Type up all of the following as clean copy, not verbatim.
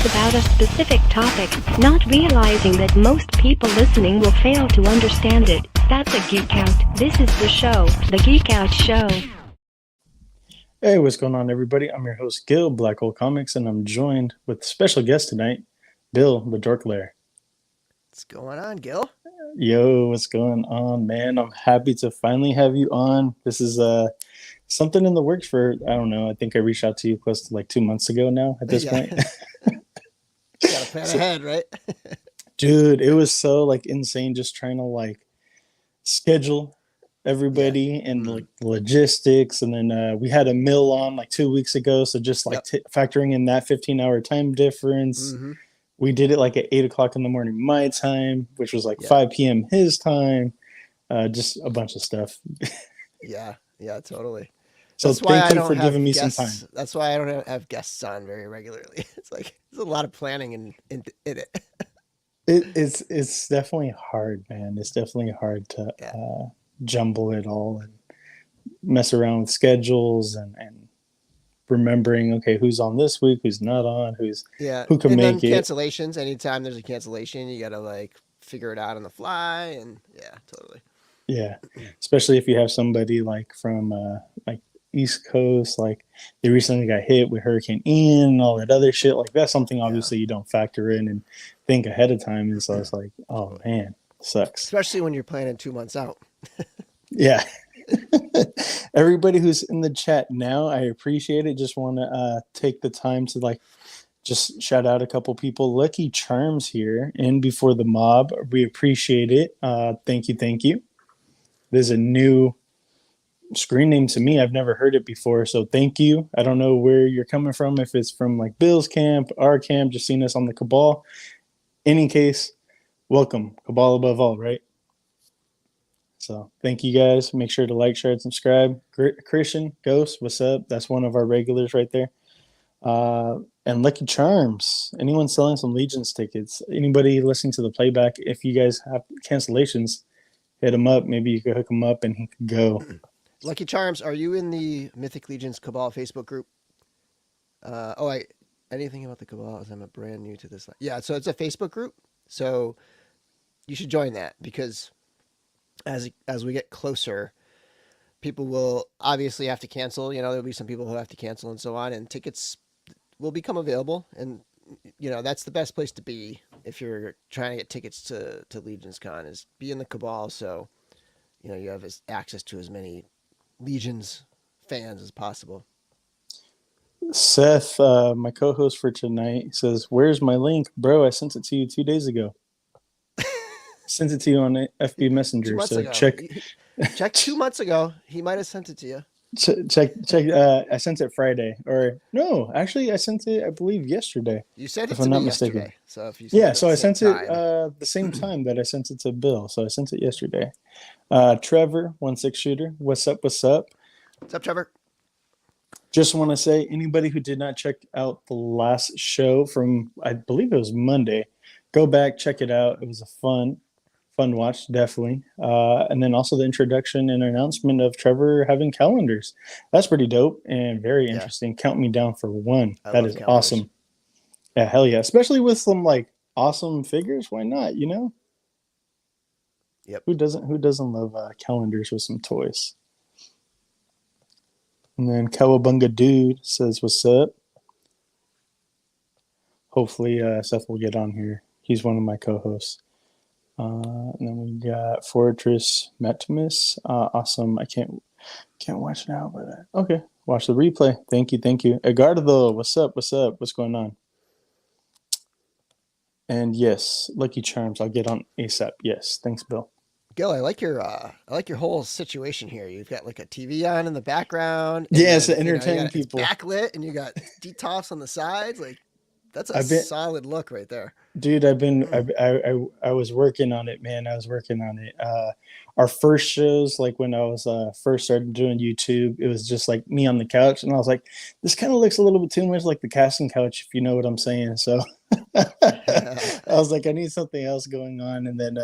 About a specific topic, not realizing that most people listening will fail to understand it. That's a Geek Out. This is the show, the Geek Out Show. Hey, what's going on, everybody? I'm your host, Gil, Black Hole Comics, and I'm joined with a special guest tonight, Bill The Dorklair. What's going on, Gil? Yo, what's going on, man? I'm happy to finally have you on. This is something in the works for, I don't know, I think I reached out to you close to like 2 months ago now at this point. You gotta plan ahead, right? Dude, it was so like insane just trying to like schedule everybody and like logistics, and then we had a mill on like 2 weeks ago, so just like factoring in that 15-hour time difference. We did it like at 8 o'clock in the morning my time, which was like 5 p.m. his time. Just a bunch of stuff. yeah, totally. So thank you for giving me some time. That's why I don't have guests on very regularly. It's like there's a lot of planning in it. It's definitely hard, man. It's definitely hard to jumble it all and mess around with schedules and remembering, okay, who's on this week, who's not on, who can make it. Cancellations. Anytime there's a cancellation, you gotta like figure it out on the fly, and totally. Yeah, especially if you have somebody like from like East Coast, like they recently got hit with Hurricane Ian and all that other shit. Like that's something obviously you don't factor in and think ahead of time. And so it's like, oh man, sucks. Especially when you're planning 2 months out. Yeah. Everybody who's in the chat now, I appreciate it. Just want to take the time to like just shout out a couple people. Lucky Charms here in before the mob. We appreciate it. Thank you. There's a new screen name to me. I've never heard it before, so thank you. I don't know where you're coming from, if it's from like Bill's camp, our camp, just seeing us on the Cabal. Any case, welcome. Cabal above all, right? So thank you guys. Make sure to like, share, and subscribe. Christian Ghost, what's up? That's one of our regulars right there. And Lucky Charms, anyone selling some Legions tickets, anybody listening to the playback, if you guys have cancellations, hit him up. Maybe you could hook him up and he could go. Lucky Charms, are you in the Mythic Legions Cabal Facebook group? Anything about the Cabal? I'm brand new to this. Yeah, so it's a Facebook group. So you should join that, because as we get closer, people will obviously have to cancel. You know, there'll be some people who have to cancel and so on, and tickets will become available. And you know, that's the best place to be if you're trying to get tickets to Legions Con, is be in the Cabal. So you know, you have access to as many Legions fans as possible. Seth, my co-host for tonight, says, "Where's my link, bro? I sent it to you 2 days ago. Sent it to you on FB Messenger. So ago. Check 2 months ago. He might have sent it to you. Check. I sent it Friday, or no? Actually, I sent it, I believe, yesterday. You sent it to me yesterday. So if you so I sent it the same time that I sent it to Bill. So I sent it yesterday. Trevor, 1-6 shooter. What's up? What's up, Trevor? Just want to say, anybody who did not check out the last show from, I believe it was Monday, go back, check it out. It was a fun watch, definitely. And then also the introduction and announcement of Trevor having calendars. That's pretty dope and very interesting. Count me down for one. That is awesome. Yeah, hell yeah. Especially with some like awesome figures. Why not? You know? Yep. Who doesn't love calendars with some toys? And then Cowabunga Dude says, "What's up?" Hopefully Seth will get on here. He's one of my co-hosts. And then we got Fortress Metimus. Awesome. I can't watch now, but okay. Watch the replay. Thank you. Edgardo, what's up? What's going on? And yes, Lucky Charms. I'll get on ASAP. Yes, thanks, Bill. Gil, I like your whole situation here. You've got like a TV on in the background. Yes, to entertain people. It's backlit, and you got detox on the sides. Like That's a I've been, solid look right there. dude. I was working on it, man. I was working on it. Our first shows, like when I was first started doing YouTube, it was just like me on the couch, and I was like, this kind of looks a little bit too much like the casting couch, if you know what I'm saying. So I was like, I need something else going on, and then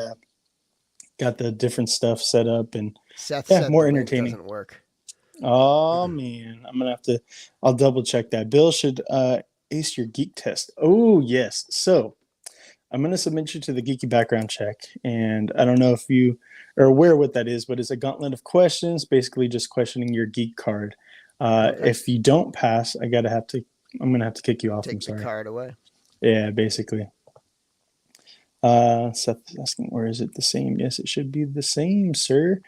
got the different stuff set up, and Seth yeah, said more the link entertaining. doesn't work. Oh man, I'm gonna have to. I'll double check that. Bill should ace your geek test. Oh yes. So I'm gonna submit you to the geeky background check, and I don't know if you are aware what that is, but it's a gauntlet of questions, basically just questioning your geek card. Okay. If you don't pass, I'm gonna have to kick you off. I'm Take the sorry. card away. Yeah, basically. Seth is asking, where is it the same? Yes, it should be the same, sir.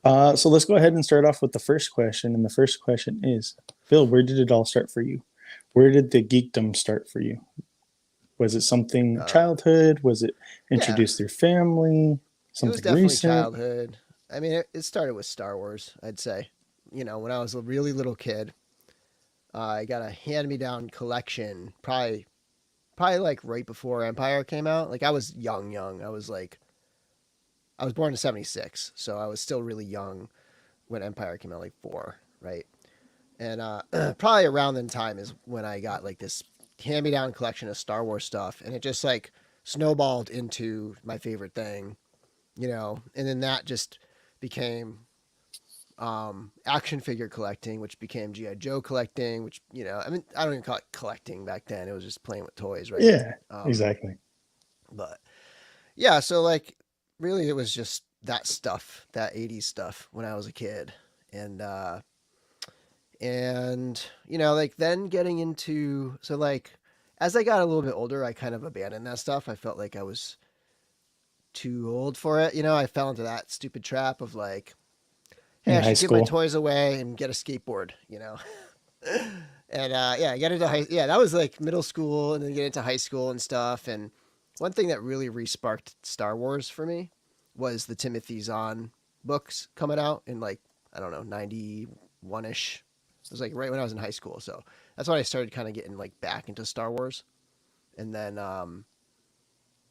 So let's go ahead and start off with the first question. And the first question is, Bill, where did it all start for you? Where did the geekdom start for you? Was it something childhood? Was it introduced through family? It was Something definitely recent? childhood. I mean, it started with Star Wars, I'd say. You know, when I was a really little kid, I got a hand-me-down collection, probably like right before Empire came out. Like I was young. I was born in '76, so I was still really young when Empire came out, like 4, right? And probably around that time is when I got like this hand-me-down collection of Star Wars stuff, and it just like snowballed into my favorite thing, you know. And then that just became action figure collecting, which became G.I. Joe collecting, which, you know, I mean, I don't even call it collecting back then. It was just playing with toys, right? Yeah, exactly. But yeah, so like really it was just that stuff, that 80s stuff when I was a kid. And you know, like then getting into, so like as I got a little bit older, I kind of abandoned that stuff. I felt like I was too old for it. You know, I fell into that stupid trap of like, hey, I should give my toys away and get a skateboard, you know. And yeah, I got into that was like middle school, and then get into high school and stuff. And one thing that really re-sparked Star Wars for me was the Timothy Zahn books coming out in like, I don't know, 91-ish. It was like right when I was in high school. So that's when I started kind of getting like back into Star Wars. And then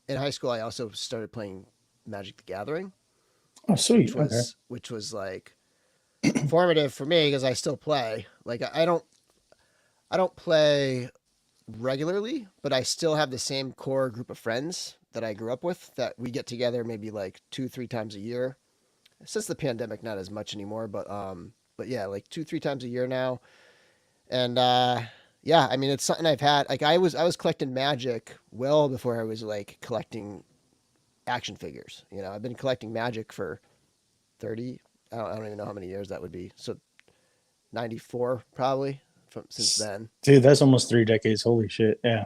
in high school, I also started playing Magic the Gathering. Oh, sweet. Which was like formative for me because I still play. Like I don't play regularly, but I still have the same core group of friends that I grew up with that we get together maybe like 2-3 times a year. Since the pandemic, not as much anymore, but yeah, like 2-3 times a year now. And yeah, I mean, it's something I've had. Like I was collecting Magic well before I was like collecting action figures. You know, I've been collecting Magic for 30. I don't even know how many years that would be. So 94 probably since then. Dude, that's almost 3 decades. Holy shit. Yeah.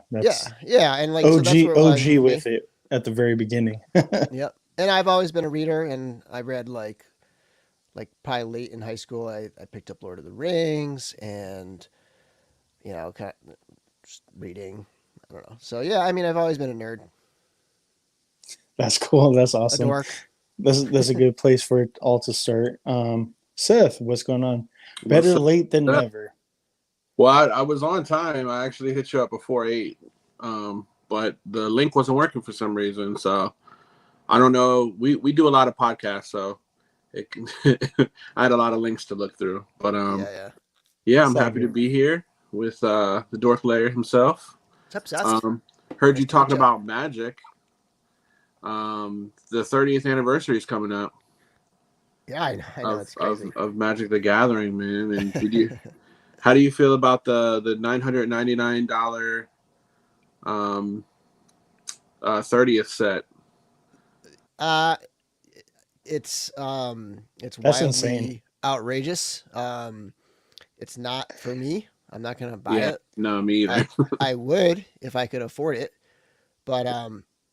Yeah. And like, OG, so that's where it was OG with it at the very beginning. Yep. And I've always been a reader, and I read like probably late in high school, I picked up Lord of the Rings, and, you know, kind of just reading. I don't know. So yeah, I mean, I've always been a nerd. That's cool. That's awesome. A dork. That's a good place for it all to start. Seth, what's going on? Better late than never. Well, I was on time. I actually hit you up before 8, but the link wasn't working for some reason. So I don't know. We do a lot of podcasts, so I had a lot of links to look through. But yeah, I'm happy to be here with the Dorklair himself. What's up, Seth? Heard you talking about Magic. The 30th anniversary is coming up. Yeah, I know it's crazy. Of Magic the Gathering, man. And how do you feel about the $999 30th set? It's That's wildly insane. Outrageous. It's not for me. I'm not gonna buy it. No, me either. I would if I could afford it, but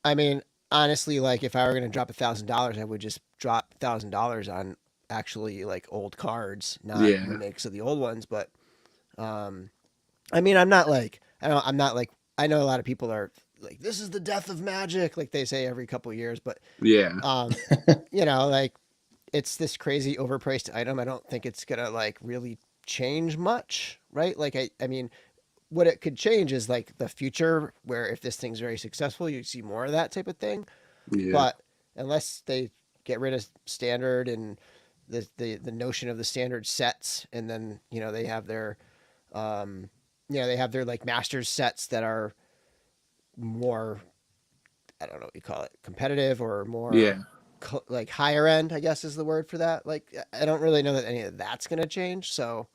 I mean, honestly, like if I were gonna drop $1,000, I would just drop $1,000 on actually like old cards, not remakes of the old ones. But I mean, I'm not like I know a lot of people are like, this is the death of Magic, like they say every couple of years, but yeah, you know, like it's this crazy overpriced item. I don't think it's gonna like really change much, right? Like I mean, what it could change is like the future, where if this thing's very successful, you see more of that type of thing. Yeah. But unless they get rid of standard and the notion of the standard sets, and then they have their they have their like masters sets that are more, I don't know what you call it, competitive or more Yeah. like higher end, I guess is the word for that. Like I don't really know that any of that's going to change. So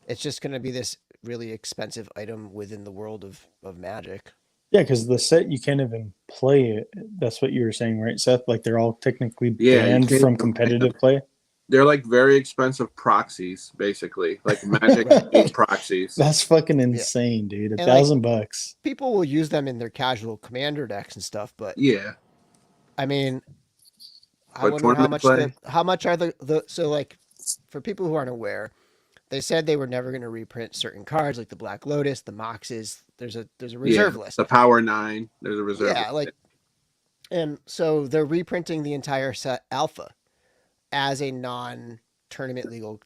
it's just going to be this really expensive item within the world of Magic. Yeah, because the set you can't even play it. That's what you were saying, right, Seth? Like they're all technically Yeah, you banned can't from even competitive play. They're like very expensive proxies, basically, like Magic proxies. That's fucking insane, dude. And, $1,000. People will use them in their casual commander decks and stuff, but Yeah. I mean, I But wonder how tournament much play? how much are the so like for people who aren't aware, they said they were never going to reprint certain cards like the Black Lotus, the Moxes. There's a reserve list. The Power 9. There's a reserve. Yeah, like, and so they're reprinting the entire set alpha as a non-tournament legal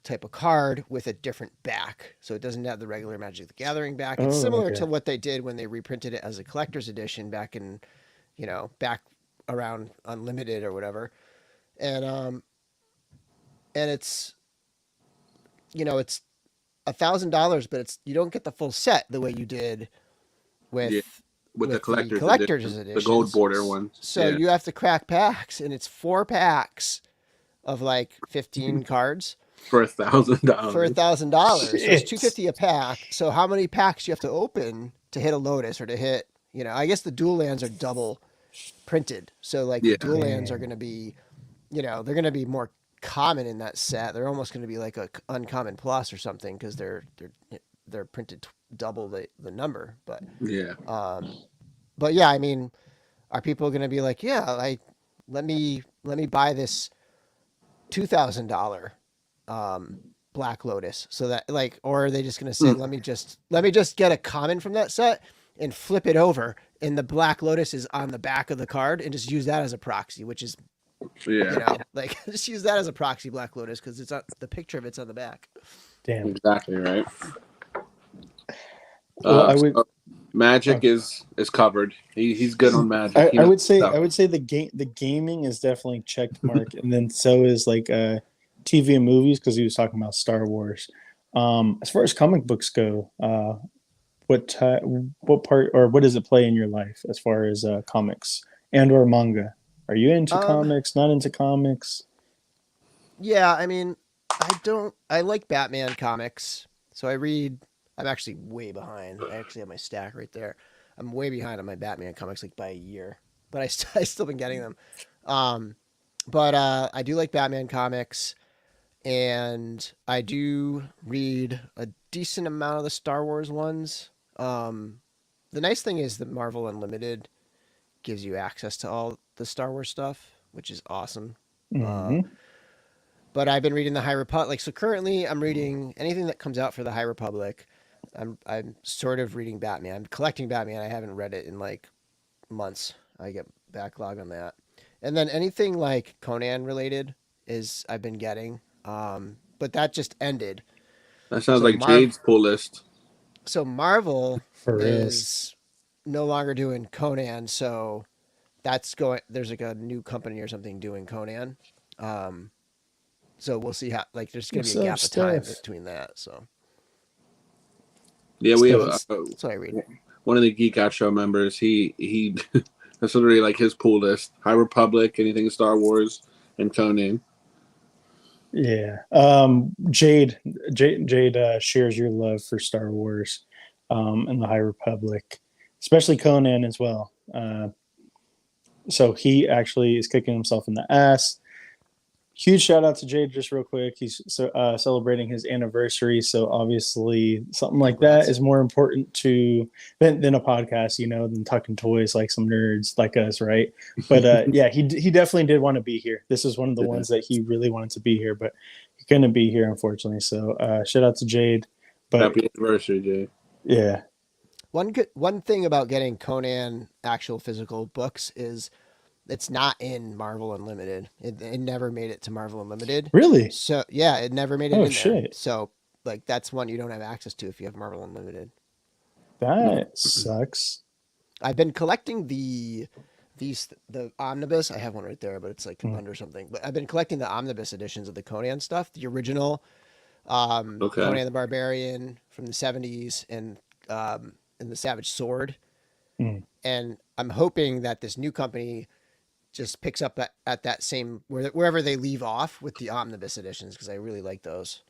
type of card with a different back, so it doesn't have the regular Magic the Gathering back. It's similar to what they did when they reprinted it as a collector's edition back in, back around Unlimited or whatever, and it's, it's $1,000, but you don't get the full set the way you did with the collector's edition, the gold border ones. So you have to crack packs, and it's 4 packs of like 15 cards for $1,000. For $1,000, so it's $250 a pack. So how many packs do you have to open to hit a Lotus or to hit? I guess the dual lands are double printed, so like the dual lands are going to be, they're going to be more common in that set. They're almost going to be like a uncommon plus or something because they're printed double the number. But yeah, I mean, are people going to be like, let me buy this $2,000 Black Lotus, so that like, or are they just going to say, let me just get a common from that set and flip it over, and the Black Lotus is on the back of the card, and just use that as a proxy, which is like just use that as a proxy Black Lotus because it's on the picture of it's on the back. Damn, exactly right. Well, Magic is covered. He's good on Magic. I would say the gaming is definitely checked mark, and then so is like TV and movies, because he was talking about Star Wars. As far as comic books go, what part or what does it play in your life as far as comics and or manga? Are you into comics? Not into comics? Yeah, I mean, I like Batman comics, so I read. I'm actually way behind. I actually have my stack right there. I'm way behind on my Batman comics, like by a year, but I still been getting them. But I do like Batman comics, and I do read a decent amount of the Star Wars ones. The nice thing is that Marvel Unlimited gives you access to all the Star Wars stuff, which is awesome. Mm-hmm. But I've been reading the High Republic. So currently I'm reading anything that comes out for the High Republic. I'm sort of reading Batman. I'm collecting Batman. I haven't read it in like months. I get backlog on that. And then anything like Conan related I've been getting. But that just ended. That sounds like Jade's pull list. So Marvel is no longer doing Conan, so that's going. There's like a new company or something doing Conan. So we'll see how. Like, there's going to be a gap of time between that. So yeah, we have. That's what I read. One of the Geek Out Show members. He that's literally like his pull list: High Republic, anything Star Wars, and Conan. Yeah. Jade shares your love for Star Wars and the High Republic, especially Conan as well. So he actually is kicking himself in the ass. Huge shout out to Jade, just real quick. He's celebrating his anniversary, so obviously something like that is more important than a podcast, than tucking toys like some nerds like us, right? But yeah, he definitely did want to be here. This is one of the ones that he really wanted to be here, but he couldn't be here, unfortunately. So shout out to Jade. But happy anniversary, Jade. Yeah. One thing about getting Conan actual physical books is it's not in Marvel Unlimited. It never made it to Marvel Unlimited. Really? So yeah, it never made it in shit. there. So like that's one you don't have access to if you have Marvel Unlimited. That sucks. I've been collecting the omnibus. I have one right there, but it's like under something. But I've been collecting the omnibus editions of the Conan stuff, the original Okay. Conan the Barbarian from the 70s and the Savage Sword. Mm. And I'm hoping that this new company just picks up at that same wherever they leave off with the omnibus editions, because I really like those.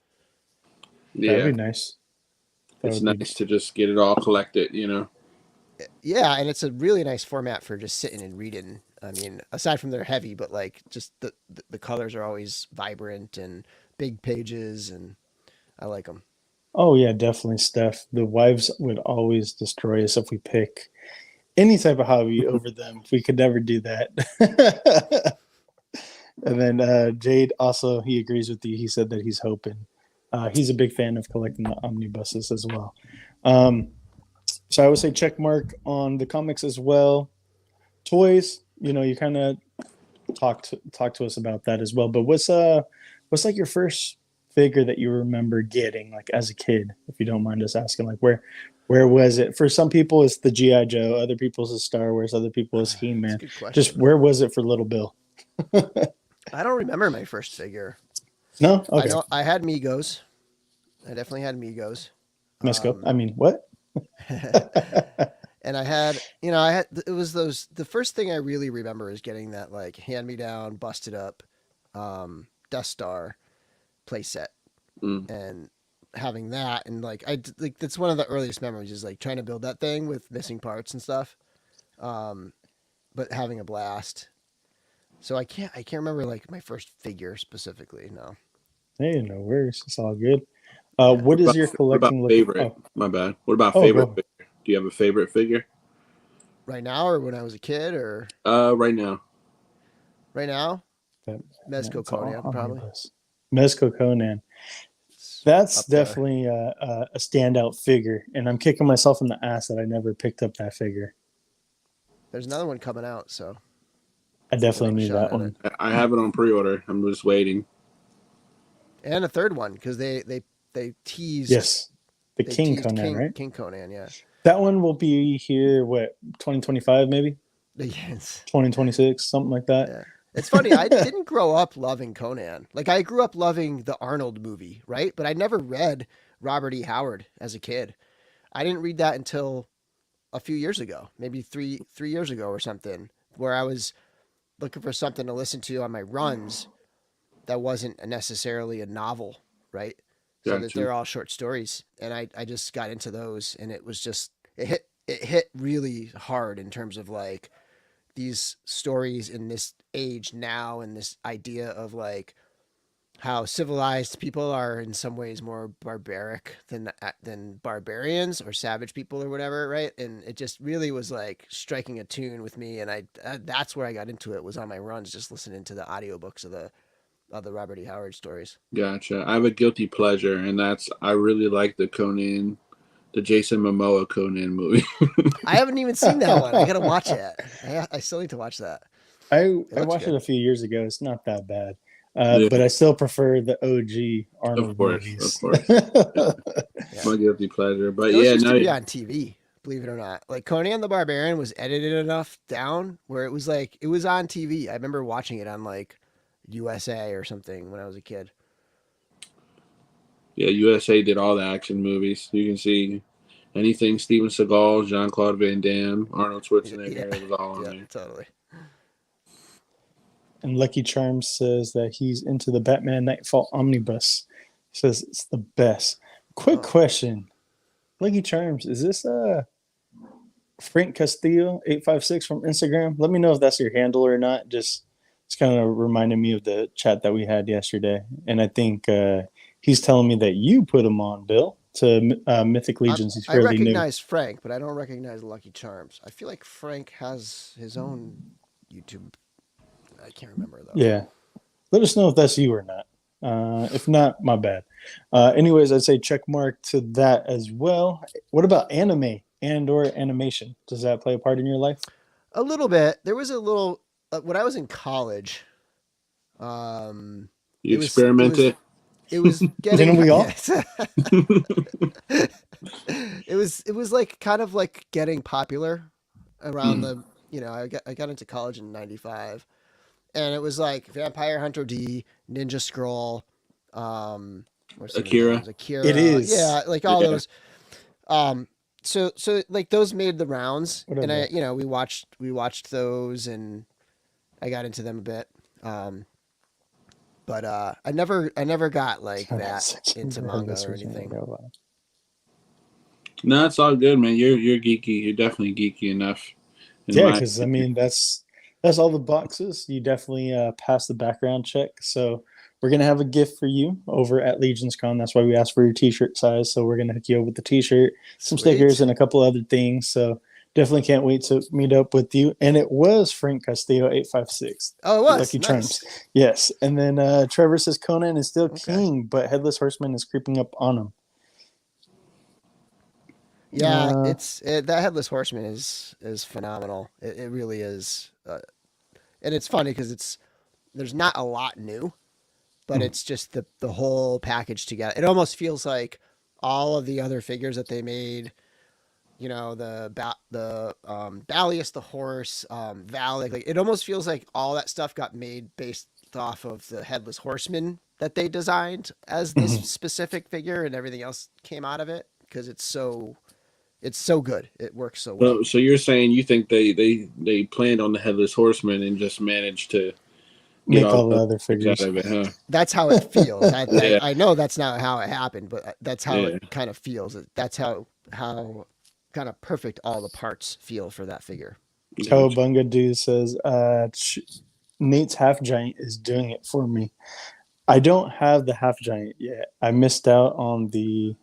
Yeah, That'd be nice. it's nice to just get it all collected, you know. Yeah, and it's a really nice format for just sitting and reading. I mean, aside from they're heavy, but like just the colors are always vibrant and big pages, and I like them. Oh yeah, definitely, Steph. The wives would always destroy us if we pick any type of hobby over them. We could never do that. And then Jade also, he agrees with you. He said that he's hoping. He's a big fan of collecting the omnibuses as well. So I would say check mark on the comics as well. Toys, you know, you kind of talk to us about that as well. But what's like your first figure that you remember getting like as a kid, if you don't mind us asking? Like where was it? For some people it's the G.I. Joe, other people's is Star Wars, other people is He-Man. Just where was it for little Bill? I don't remember my first figure. No? Okay. I had Migos. I definitely had Migos. Mesco. I mean, what? And it was the first thing I really remember is getting that like hand-me-down, busted up Death Star playset. And having that, and like that's one of the earliest memories is like trying to build that thing with missing parts and stuff. But having a blast. So I can't remember like my first figure specifically. No. Hey, no worries. It's all good. What is your collecting? What about favorite? My bad. What about favorite figure? Do you have a favorite figure? Right now, or when I was a kid, or right now? Right now, Mezco Conan, probably. Mezco Conan. That's definitely a standout figure, and I'm kicking myself in the ass that I never picked up that figure. There's another one coming out, so I definitely need that one. I have it on pre-order. I'm just waiting. And a third one because they teased. Yes, the King Conan, right? King Conan, yeah. That one will be here. What 2025 maybe? Yes. 2026, something like that. Yeah. It's funny. I didn't grow up loving Conan. Like I grew up loving the Arnold movie, right? But I never read Robert E. Howard as a kid. I didn't read that until a few years ago, maybe three years ago or something, where I was looking for something to listen to on my runs that wasn't necessarily a novel, right? So that they're all short stories. And I just got into those, and it was just, it hit really hard in terms of like these stories in this age now, and this idea of like how civilized people are in some ways more barbaric than barbarians or savage people or whatever, right? And it just really was like striking a tune with me, and that's where I got into it, was on my runs, just listening to the audiobooks of the Robert E. Howard stories. Gotcha. I have a guilty pleasure, and I really like the Jason Momoa Conan movie. I haven't even seen that one. I gotta watch it. I still need to watch that. I watched it a few years ago. It's not that bad. But I still prefer the OG Arnold movies. Of course. Yeah. My guilty pleasure. But those used to be on TV, believe it or not. Like Conan the Barbarian was edited enough down where it was like it was on TV. I remember watching it on like USA or something when I was a kid. Yeah, USA did all the action movies. You can see anything Steven Seagal, Jean-Claude Van Damme, Arnold Schwarzenegger. It was all on there. Totally. And Lucky Charms says that he's into the Batman Nightfall Omnibus. He says it's the best. Quick question. Lucky Charms, is this Frank Castillo 856 from Instagram? Let me know if that's your handle or not. Just it's kind of reminded me of the chat that we had yesterday. And I think he's telling me that you put him on, Bill, to Mythic Legions. He's fairly new. I recognize Frank, but I don't recognize Lucky Charms. I feel like Frank has his own YouTube. I can't remember though. Yeah. Let us know if that's you or not. If not, my bad. Anyways, I'd say check mark to that as well. What about anime and or animation? Does that play a part in your life? A little bit. There was a little when I was in college. You experimented. It was getting. Didn't we all? It was like kind of like getting popular around the I got into college in '95, and it was like Vampire Hunter D, Ninja Scroll, what's some of the other Akira. ones? Akira, It is. yeah, like all Yeah. those. Um, so like those made the rounds, What and about? we watched those, and I got into them a bit. But I never got like that into manga or anything. No, it's all good, man. You're geeky. You're definitely geeky enough. In Yeah, my because I mean that's all the boxes. You definitely pass the background check. So we're gonna have a gift for you over at Legions Con. That's why we asked for your T-shirt size. So we're gonna hook you up with the T-shirt, some stickers, Sweet. and a couple other things. So definitely can't wait to meet up with you. And it was Frank Castillo 856. Oh, it was Lucky Charms. nice. Yes. And then Trevor says Conan is still Okay. king, but Headless Horseman is creeping up on him. Yeah, Uh, that Headless Horseman is phenomenal. It really is, and it's funny because there's not a lot new, but it's just the whole package together. It almost feels like all of the other figures that they made. The Balius the horse, Val. Like it almost feels like all that stuff got made based off of the Headless Horseman that they designed as this specific figure, and everything else came out of it because it's so good. It works so well. so you're saying you think they planned on the Headless Horseman and just managed to get make all all the the other things out figures. of it, huh? That's how it feels. I, Yeah. I, I know that's not how it happened, but that's how Yeah. it kind of feels. That's how kind of perfect all the parts feel for that figure. Cowabunga Dude says, Nate's half giant is doing it for me. I don't have the half giant yet. I missed out on the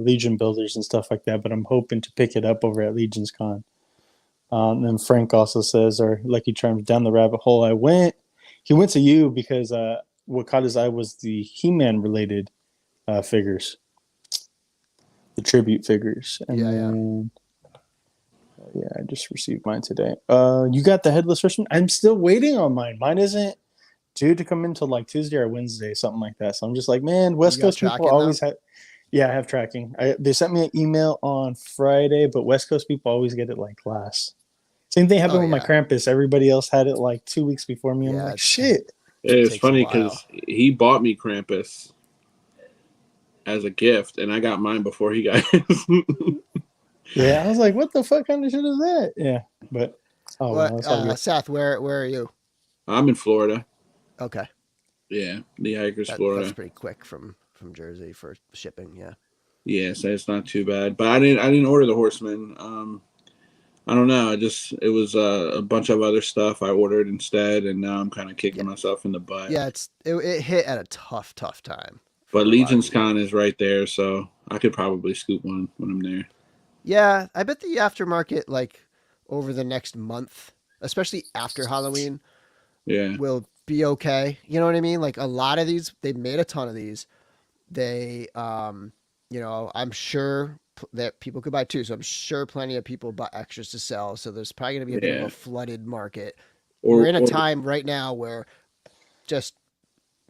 Legion builders and stuff like that, but I'm hoping to pick it up over at Legion's Con. And Frank also says, our Lucky Charms down the rabbit hole I went. He went to you because what caught his eye was the He-Man related figures, the tribute figures. And then, yeah, I just received mine today. You got the Headless Horseman? I'm still waiting on mine. Mine isn't due to come until like Tuesday or Wednesday, something like that. So I'm just like, man, West Coast people always have. Yeah, I have tracking. They sent me an email on Friday, but West Coast people always get it like last. Same thing happened with my Krampus. Everybody else had it like 2 weeks before me. I'm like, shit. It's funny because he bought me Krampus as a gift, and I got mine before he got his. Yeah, I was like, what the fuck kind of shit is that? Yeah, but Seth, where are you? I'm in Florida. Okay. Yeah, the Hikers, Florida. That's pretty quick from Jersey for shipping. Yeah. Yeah, so it's not too bad. But I didn't order the Horseman. I don't know. It was a bunch of other stuff I ordered instead, and now I'm kind of kicking myself in the butt. Yeah, it hit at a tough time. But Legion's Con is right there, so I could probably scoop one when I'm there. Yeah, I bet the aftermarket, like over the next month, especially after Halloween, will be okay. You know what I mean? Like a lot of these, they made a ton of these. They, I'm sure that people could buy too. So I'm sure plenty of people bought extras to sell. So there's probably going to be a bit of a flooded market. We're in a time right now where just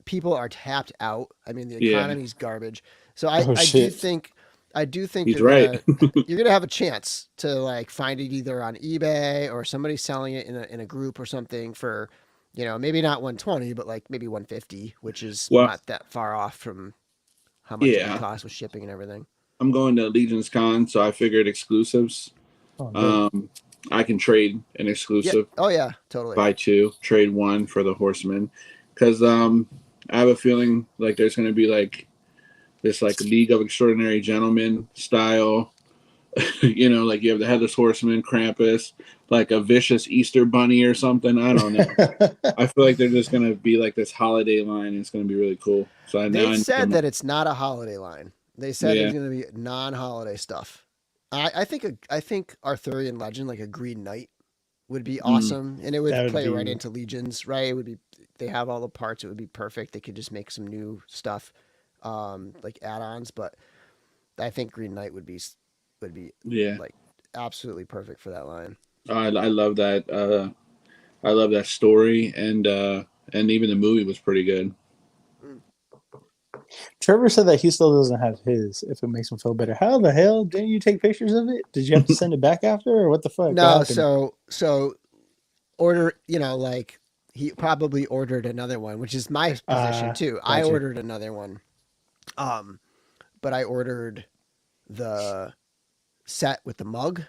people are tapped out. I mean, the economy's garbage. So I do think He's you're right. gonna have a chance to like find it either on eBay or somebody selling it in a group or something for, maybe not 120, but like maybe 150, which is not that far off from how much it would cost with shipping and everything. I'm going to Legion's Con, so I figured exclusives. I can trade an exclusive. Yeah. Oh yeah, totally. Buy two, trade one for the Horseman, because I have a feeling like there's going to be like this like League of Extraordinary Gentlemen style. Like you have the Headless Horseman, Krampus, like a vicious Easter bunny or something. I don't know. I feel like they're just going to be like this holiday line, and it's going to be really cool. So they said that it's not a holiday line. They said it's going to be non-holiday stuff. I think Arthurian legend, like a Green Knight, would be awesome, and it would play right into Legions. Right? It would be. They have all the parts. It would be perfect. They could just make some new stuff, like add-ons. But I think Green Knight would be like absolutely perfect for that line. I love that. I love that story, and even the movie was pretty good. Trevor said that he still doesn't have his, if it makes him feel better. How the hell didn't you take pictures of it? Did you have to send it back after, or what the fuck? What No, happened? so order, like he probably ordered another one, which is my position too. I Gotcha. ordered another one. But I ordered the set with the mug,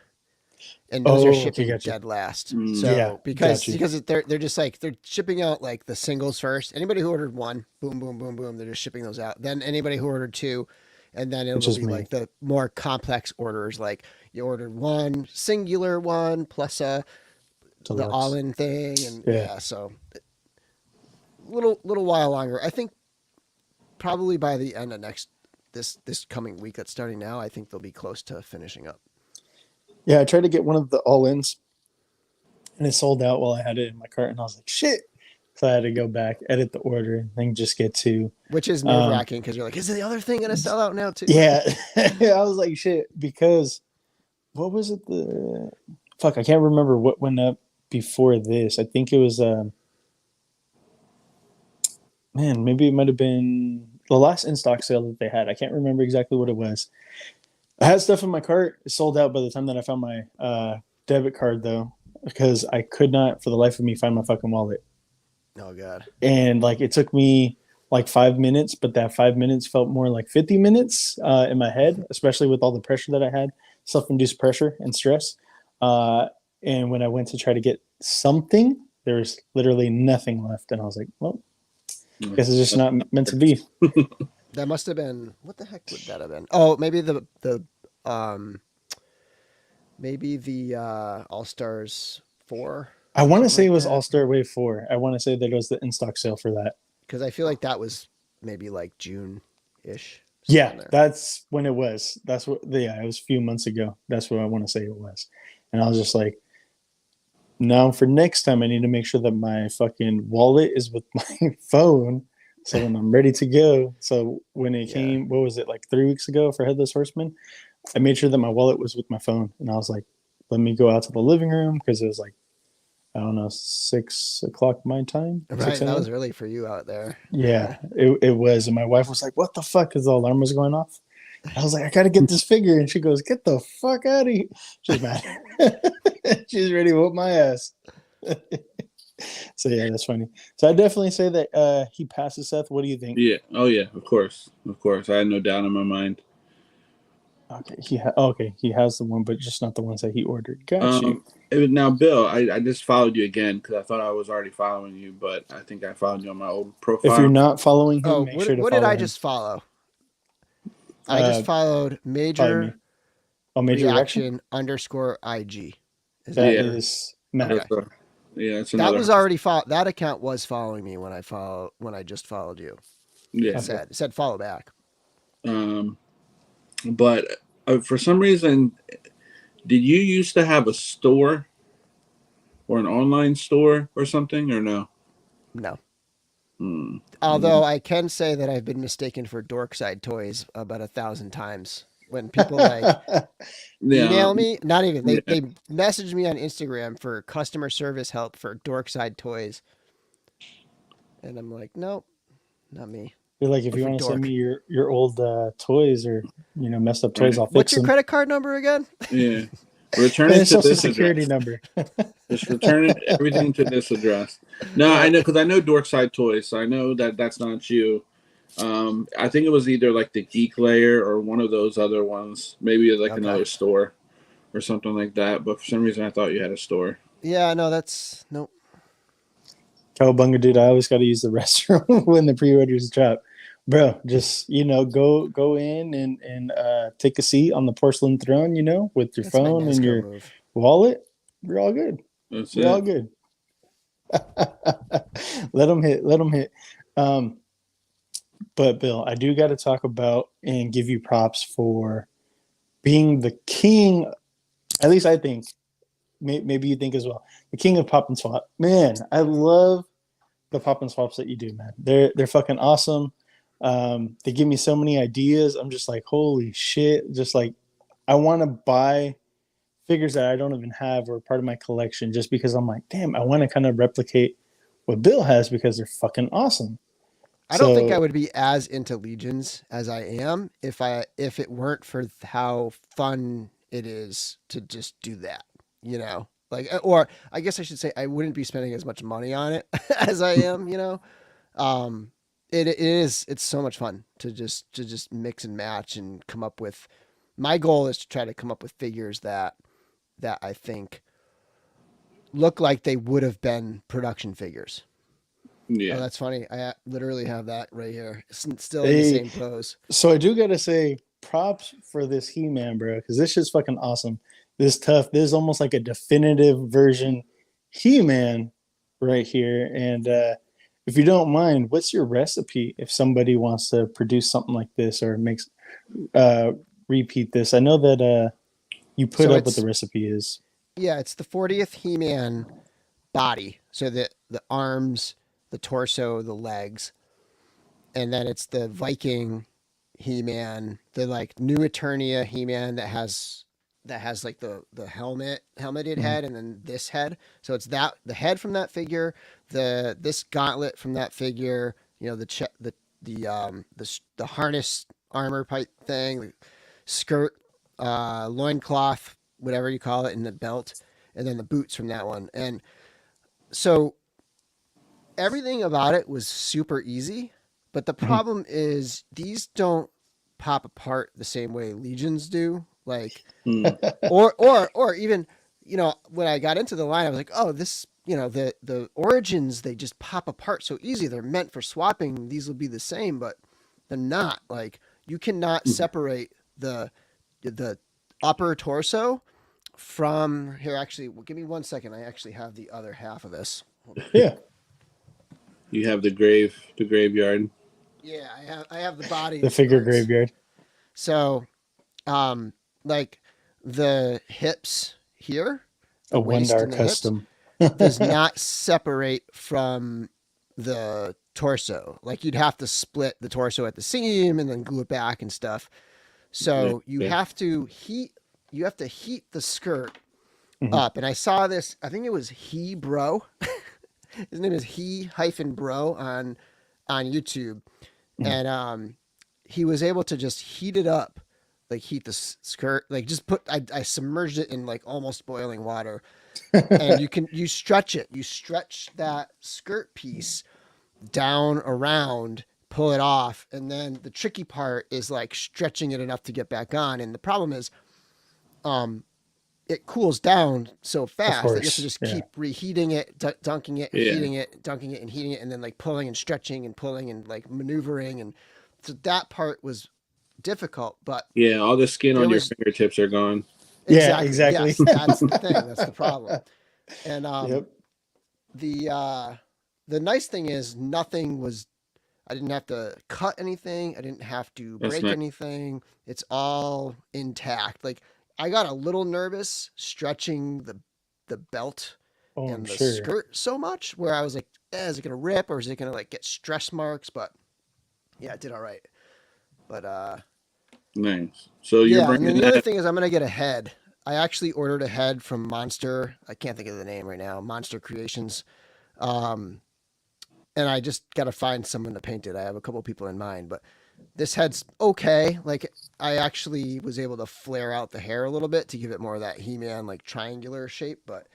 and those are Okay, shipping gotcha. dead last. Mm. So Yeah, because gotcha. they're just like they're shipping out like the singles first. Anybody who ordered one, boom, boom, boom, boom, they're just shipping those out. Then anybody who ordered two, and then Which it'll is be me. like the more complex orders, like you ordered one singular one plus the Deluxe. all-in thing, and Yeah. so little while longer. I think probably by the end of this coming week that's starting now, I think they'll be close to finishing up. Yeah, I tried to get one of the all-ins, and it sold out while I had it in my cart, and I was like, shit. So I had to go back, edit the order, and then just get to... Which is nerve-wracking because you're like, is the other thing going to sell out now too? Yeah. I was like, shit, because... What was it? Fuck, I can't remember what went up before this. I think it was... man, maybe it might have been the last in-stock sale that they had. I can't remember exactly what it was. I had stuff in my cart. It sold out by the time that I found my debit card, though, because I could not, for the life of me, find my fucking wallet. Oh, God. And, like, it took me, like, 5 minutes, but that 5 minutes felt more like 50 minutes in my head, especially with all the pressure that I had, self-induced pressure and stress. And when I went to try to get something, there was literally nothing left. And I was like, well, I guess it's just not meant to be. That must have been, what the heck would that have been? Oh, maybe maybe the All-Stars 4. I want to say it was that. All-Star Wave 4. I want to say that it was the in-stock sale for that. Because I feel like that was maybe like June-ish. Yeah, there. that's when it was. That's what, yeah, it was a few months ago. That's what I want to say it was. And I was just like, no, for next time, I need to make sure that my fucking wallet is with my phone. So when I'm ready to go. So when it came, what was it, like 3 weeks ago for Headless Horseman? I made sure that my wallet was with my phone. And I was like, let me go out to the living room because it was like, I don't know, 6 o'clock my time. Right, 6 that a.m. was early for you out there. Yeah, it was. And my wife was like, what the fuck? Because the alarm was going off. I was like, I got to get this figure. And she goes, get the fuck out of here. She's mad. She's ready to whoop my ass. So, yeah, that's funny. So I definitely say that he passes Seth. What do you think? Yeah. Oh, yeah. Of course. I had no doubt in my mind. Okay, he has the one, but just not the ones that he ordered. Got you. Now, Bill, I just followed you again because I thought I was already following you, but I think I followed you on my old profile. If you're not following him, make sure to follow him. What did I just follow? I just followed Major Reaction _IG. That is Matt. Okay. Yeah, it's another. That was already that account was following me when I just followed you. Yeah. It said follow back. But for some reason, did you used to have a store or an online store or something, or no? No. Although I can say that I've been mistaken for Dorkside Toys about 1,000 times. When people email me, not even they message me on Instagram for customer service help for Dorkside Toys, and I'm like, nope, not me. You're like, if you want to send me your old toys or messed up toys, I'll fix them. What's your credit card number again? Yeah, return it to Social this security address. Number. Just return everything to this address. No, I know because I know Dorkside Toys, so I know that that's not you. I think it was either like the Geek Layer or one of those other ones, maybe like another store or something like that. But for some reason, I thought you had a store. Yeah, no, that's nope. Cowabunga, dude! I always got to use the restroom when the pre-orders drop, bro. Just go in and take a seat on the porcelain throne, with your phone and your wallet. We're all good. We're all good. Let them hit. But Bill, I do got to talk about and give you props for being the king. At least I think. Maybe you think as well. The king of pop and swap. Man, I love the pop and swaps that you do, man. They're fucking awesome. They give me so many ideas. I'm just like, holy shit. Just like, I want to buy figures that I don't even have or part of my collection just because I'm like, damn, I want to kind of replicate what Bill has because they're fucking awesome. I don't think So- I would be as into Legions as I am if it weren't for how fun it is to just do that, you know? Like, or I guess I should say I wouldn't be spending as much money on it as I am, you know? It's so much fun to just mix and match and come up with. My goal is to try to come up with figures that I think look like they would have been production figures. Yeah. Oh, that's funny. I literally have that right here. It's still in Hey. the same pose. So I do gotta say, props for this He-Man, bro, because this shit's fucking awesome. This tough. This is almost like a definitive version He-Man right here. And if you don't mind, what's your recipe if somebody wants to produce something like this or makes repeat this? I know that you put So up what the recipe is. Yeah, it's the 40th He-Man body. So the arms, the torso, the legs, and then it's the Viking He-Man, the like New Eternia He-Man that has like the helmeted head, and then this head. So it's that the head from that figure, this gauntlet from that figure, you know, the harness armor pipe thing, the skirt, loincloth, whatever you call it, and the belt, and then the boots from that one. And so everything about it was super easy, but the problem is these don't pop apart the same way Legions do. Like, or even, you know, when I got into the line, I was like, oh, this, you know, the origins, they just pop apart so easy. They're meant for swapping. These will be the same, but they're not. Like, you cannot separate the upper torso from here. Actually, give me 1 second. I actually have the other half of this. Yeah. You have the graveyard. Yeah, I have the body. The figure parts. graveyard. So, like the hips here, the A waist Wendar and the hips custom. does not separate from the torso. Like, you'd have to split the torso at the seam and then glue it back and stuff. So you have to heat the skirt up. And I saw this, I think it was He Bro. His name is He-Bro on YouTube. And he was able to just heat it up, like heat the skirt, like just I submerged it in like almost boiling water. And you stretch it. You stretch that skirt piece down around, pull it off, and then the tricky part is like stretching it enough to get back on. And the problem is it cools down so fast that you have to just keep reheating it, dunking it, heating it, dunking it, and heating it, and then like pulling and stretching and pulling and like maneuvering. And so that part was difficult, but yeah, all the skin on your fingertips are gone. Yeah, exactly. Yes, that's the thing. That's the problem. And the nice thing is I didn't have to cut anything. I didn't have to break anything. It's all intact. Like, I got a little nervous stretching the belt and the skirt so much, where I was like, is it going to rip, or is it going to like get stress marks? But yeah, it did all right. But nice. So you're and bringing then the other thing is I'm going to get a head. I actually ordered a head from Monster. I can't think of the name right now. Monster Creations. And I just got to find someone to paint it. I have a couple people in mind, but this head's okay. Like, I actually was able to flare out the hair a little bit to give it more of that He-Man like triangular shape, but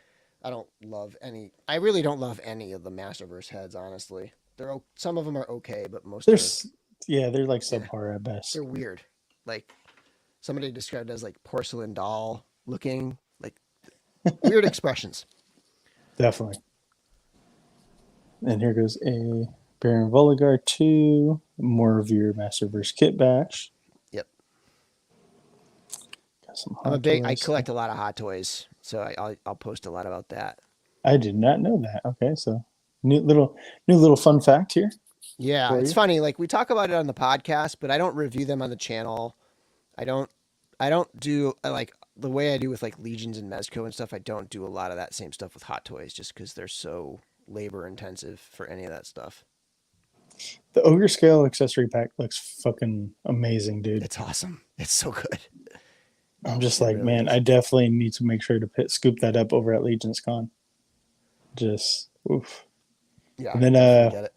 I really don't love any of the Masterverse heads, honestly. Some of them are okay, but most they're like subpar at best. They're weird. Like, somebody described it as like porcelain doll looking, like weird expressions. Definitely. And here goes a Baron Voligar 2, more of your Masterverse kit batch. Yep. Got some I collect a lot of hot toys, so I'll post a lot about that. I did not know that. Okay, so new little fun fact here. Yeah, it's funny. Like, we talk about it on the podcast, but I don't review them on the channel. I don't do like the way I do with like Legions and Mezco and stuff. I don't do a lot of that same stuff with hot toys just because they're so labor intensive for any of that stuff. The Ogre Scale accessory pack looks fucking amazing, dude. It's awesome. It's so good. I'm just like, really man, I definitely need to make sure to scoop that up over at Legions Con. Just oof. Yeah. And then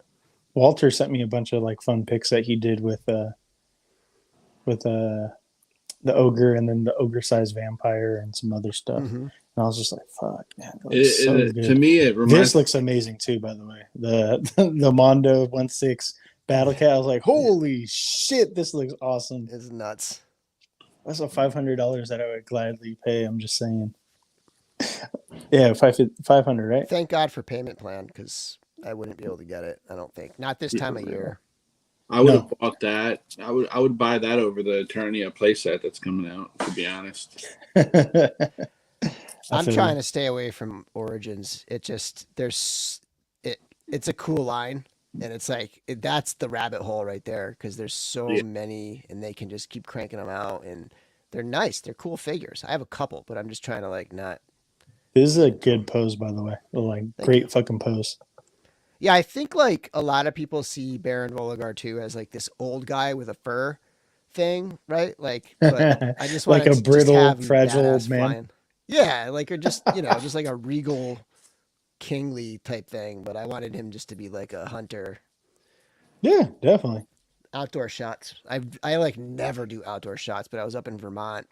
Walter sent me a bunch of like fun pics that he did with the ogre and then the ogre-sized vampire and some other stuff. Mm-hmm. And I was just like, "Fuck, man, that looks so good." To me, it reminds. This looks amazing too, by the way. The Mondo 1/6 Battle Cat. I was like, "Holy shit, this looks awesome!" It's nuts. That's a $500 that I would gladly pay. I'm just saying. Yeah, 500, right? Thank God for payment plan, because I wouldn't be able to get it. I don't think. Not this time of year. I would have bought that. I would buy that over the Eternia playset that's coming out, to be honest. I'm trying to stay away from Origins. It just it's a cool line, and it's like that's the rabbit hole right there, because there's so many, and they can just keep cranking them out, and they're nice. They're cool figures. I have a couple, but I'm just trying to like not. This is a good pose, by the way. Like great fucking pose. Yeah, I think like a lot of people see Baron Voligar too as like this old guy with a fur thing, right? Like, but I just want like a brittle, fragile man. Flying. Yeah, like, or just just like a regal, kingly type thing. But I wanted him just to be like a hunter. Yeah, definitely. Outdoor shots. I like never do outdoor shots, but I was up in Vermont,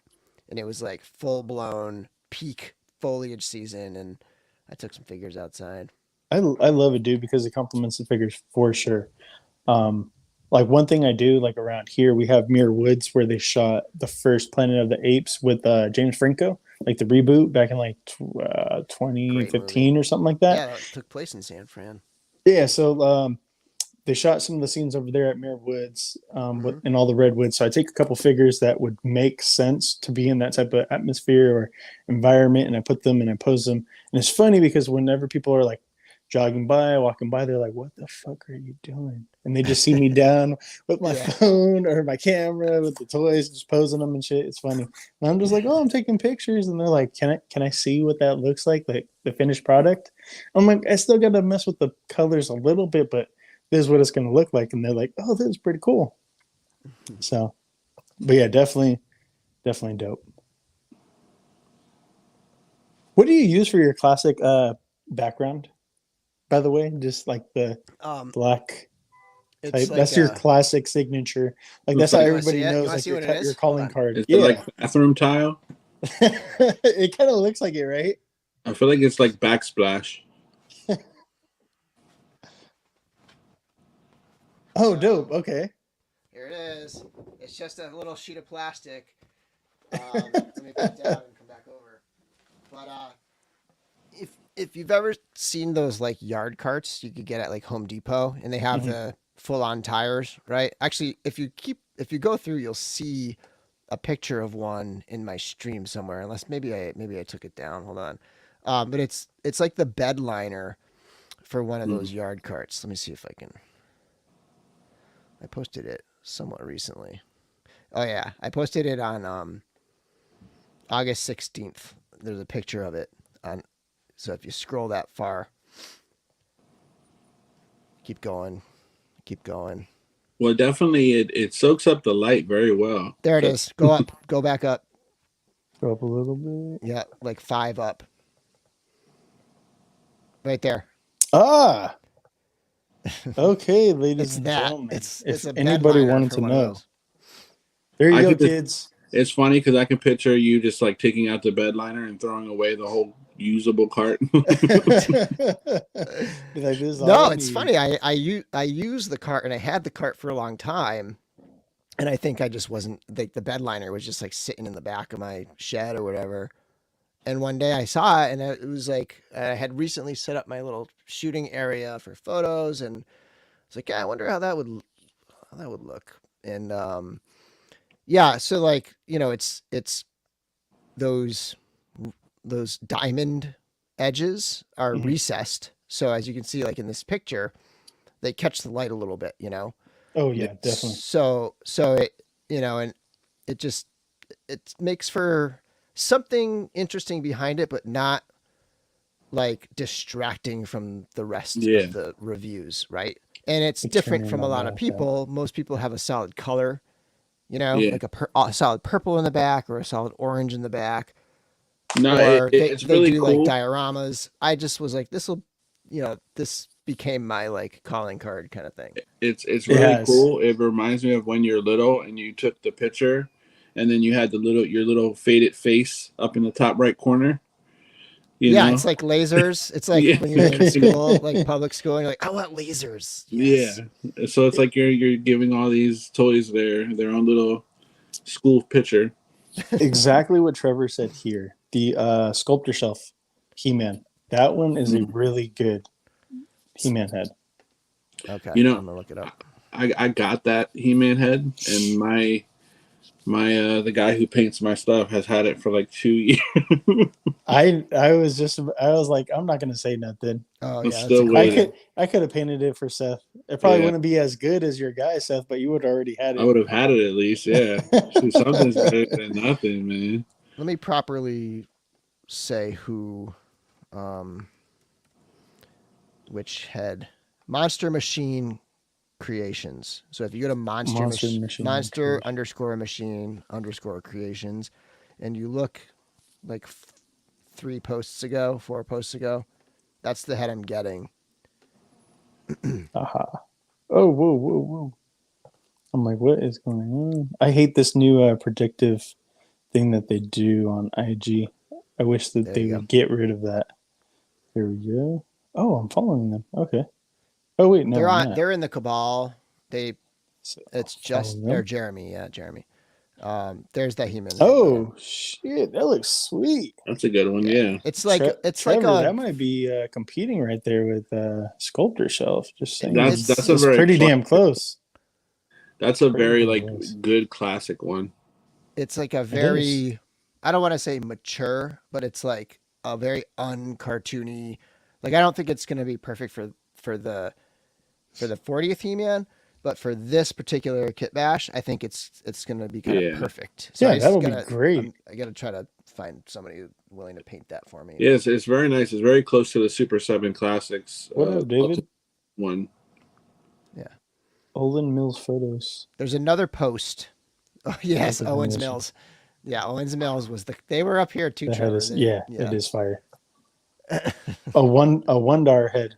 and it was like full blown peak foliage season, and I took some figures outside. I love it, dude, because it complements the figures for sure. Like one thing I do, like around here, we have Muir Woods where they shot the first Planet of the Apes with James Franco, like the reboot back in like 2015 or something like that. Yeah, it took place in San Fran. Yeah, so they shot some of the scenes over there at Muir Woods in all the redwoods. So I take a couple figures that would make sense to be in that type of atmosphere or environment, and I put them and I pose them. And it's funny because whenever people are like jogging by, walking by, they're like, "What the fuck are you doing?" And they just see me down with my phone or my camera with the toys, just posing them and shit. It's funny. And I'm just like, "Oh, I'm taking pictures." And they're like, can I see what that looks like the finished product?" I'm like, "I still got to mess with the colors a little bit, but this is what it's going to look like." And they're like, "Oh, this is pretty cool." So, but yeah, definitely dope. What do you use for your classic background? By the way, just like the black type. Like that's your classic signature. Like that's how everybody knows like your calling card. Is it like bathroom tile? It kind of looks like it, right? I feel like it's like backsplash. Oh, dope. Okay. Here it is. It's just a little sheet of plastic. Let me put it down and come back over. But if you've ever seen those like yard carts you could get at like Home Depot, and they have the full-on tires, right? Actually, if you go through, you'll see a picture of one in my stream somewhere. Unless maybe I took it down. Hold on. But it's like the bed liner for one of those yard carts. Let me see if I can. I posted it somewhat recently. Oh yeah, I posted it on August 16th. There's a picture of it on. So if you scroll that far, keep going. Well, definitely it soaks up the light very well. There it is. Go up. Go back up. Go up a little bit. Yeah, like 5 up. Right there. Ah. Okay, ladies and gentlemen. It's if a anybody wanted to know, there you go, kids. It's funny because I can picture you just like taking out the bed liner and throwing away the whole usable cart. No, it's funny. I use the cart, and I had the cart for a long time, and I think I just wasn't like the bed liner was just like sitting in the back of my shed or whatever. And one day I saw it, and it was like I had recently set up my little shooting area for photos, and it's like, yeah, I wonder how that would look. And yeah, so like it's those diamond edges are recessed, so as you can see, like in this picture, they catch the light a little bit. Oh yeah, definitely. So it and it makes for something interesting behind it, but not like distracting from the rest of the reviews, right? And it's different from a lot of people. Most people have a solid color, like a solid purple in the back or a solid orange in the back. No, or it's they really do cool. like dioramas. I just was like, this became my like calling card kind of thing. It's really cool. It reminds me of when you're little and you took the picture, and then you had your little faded face up in the top right corner. You know? It's like lasers. It's like when you're in school, like public school, and you're like, I want lasers. Yes. Yeah. So it's like you're giving all these toys their own little school picture. Exactly what Trevor said here. The sculptor shelf He-Man. That one is a really good He-Man head. Okay. You know, I'm gonna look it up. I got that He-Man head, and my the guy who paints my stuff has had it for like 2 years. I was like, I'm not gonna say nothing. Oh I'm yeah, still waiting. I could have painted it for Seth. It probably wouldn't be as good as your guy, Seth, but you would already had it. I would have had it at least, yeah. Something's better than nothing, man. Let me properly say which head. Monster Machine Creations. So if you go to Monster _machine _ creations, and you look like 4 posts ago, that's the head I'm getting. Oh, whoa. I'm like, what is going on? I hate this new predictive thing that they do on IG. I wish that they would get rid of that. There we go. Oh, I'm following them. Okay. Oh wait, no. They're in the Cabal. They're Jeremy. Yeah, Jeremy. There's that He-Man. Oh shit, that looks sweet. That's a good one. Yeah. It's like Trevor, that might be competing right there with Sculptor Shelf. Just saying, that's it's pretty damn close. That's a very good classic one. It's like a very, I don't want to say mature, but it's like a very uncartoony. Like I don't think it's going to be perfect for the 40th He-Man, but for this particular kit bash, I think it's going to be kind of perfect. So that would be great. I got to try to find somebody willing to paint that for me. Yes, it's very nice. It's very close to the Super 7 Classics. What up, David? One. Yeah. Olin Mills photos. There's another post. Oh, yes, Owens Mills. Yeah, Owens Mills they were up here too. Trevor. It is fire. a $1 head.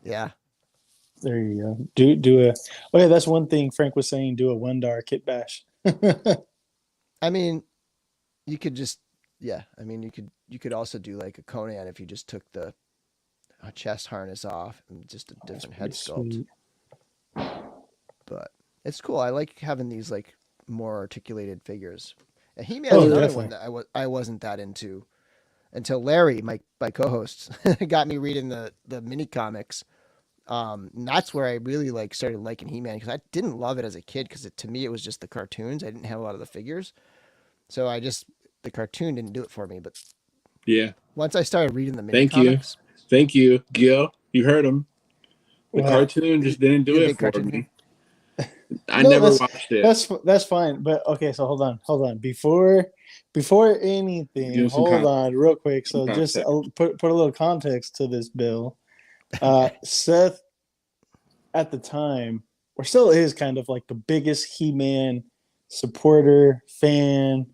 Yeah. There you go. That's one thing Frank was saying. Do a $1 kit bash. I mean, you could just you could also do like a Conan if you just took the chest harness off and just a different head sculpt. Sweet. But it's cool. I like having these like more articulated figures. And He-Man is another one that I wasn't that into until Larry, my co-host, got me reading the mini comics. And that's where I really started liking He-Man, because I didn't love it as a kid, because to me it was just the cartoons. I didn't have a lot of the figures, so the cartoon didn't do it for me. But yeah, once I started reading the mini comics, thank you, Gil. You heard him. The cartoon just didn't do it for me. I never watched it. That's fine. But okay, so hold on. Before anything, hold on real quick. So just put a little context to this, Bill. Seth, at the time, or still is, kind of like the biggest He-Man supporter, fan.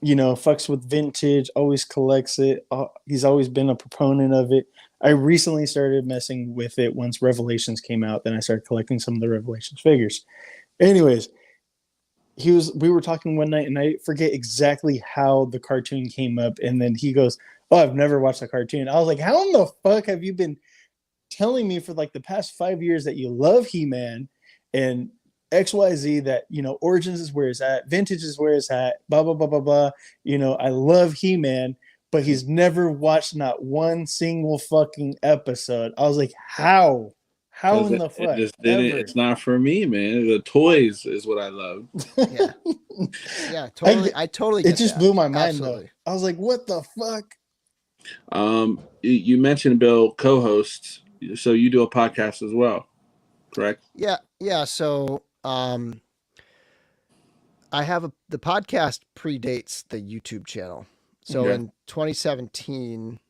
Fucks with vintage, always collects it. He's always been a proponent of it. I recently started messing with it once Revelations came out. Then I started collecting some of the Revelations figures. Anyways, we were talking one night, and I forget exactly how the cartoon came up. And then he goes, "Oh, I've never watched the cartoon." I was like, "How in the fuck have you been telling me for like the past 5 years that you love He-Man and XYZ, that Origins is where it's at, Vintage is where it's at, blah blah blah blah blah. I love He-Man, but he's never watched not one single fucking episode." I was like, "How? How in the fuck?" It's not for me, man. The toys is what I love. Yeah, totally. I totally. It just blew my mind though. I was like, "What the fuck?" You mentioned Bill co-host, so you do a podcast as well, correct? Yeah. So, I have the podcast predates the YouTube channel. So in 2017,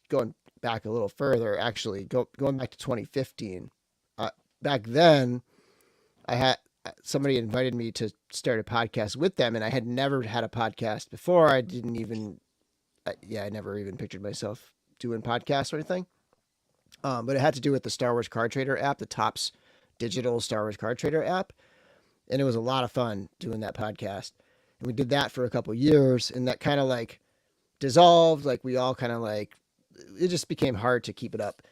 going back a little further, actually going back to 2015, back then I had somebody invited me to start a podcast with them, and I had never had a podcast before. I never even pictured myself doing podcasts or anything. But it had to do with the Star Wars Card Trader app, the Topps digital Star Wars Card Trader app. And it was a lot of fun doing that podcast. And we did that for a couple of years, and that kind of like dissolved. Like we all kind of like, it just became hard to keep it up.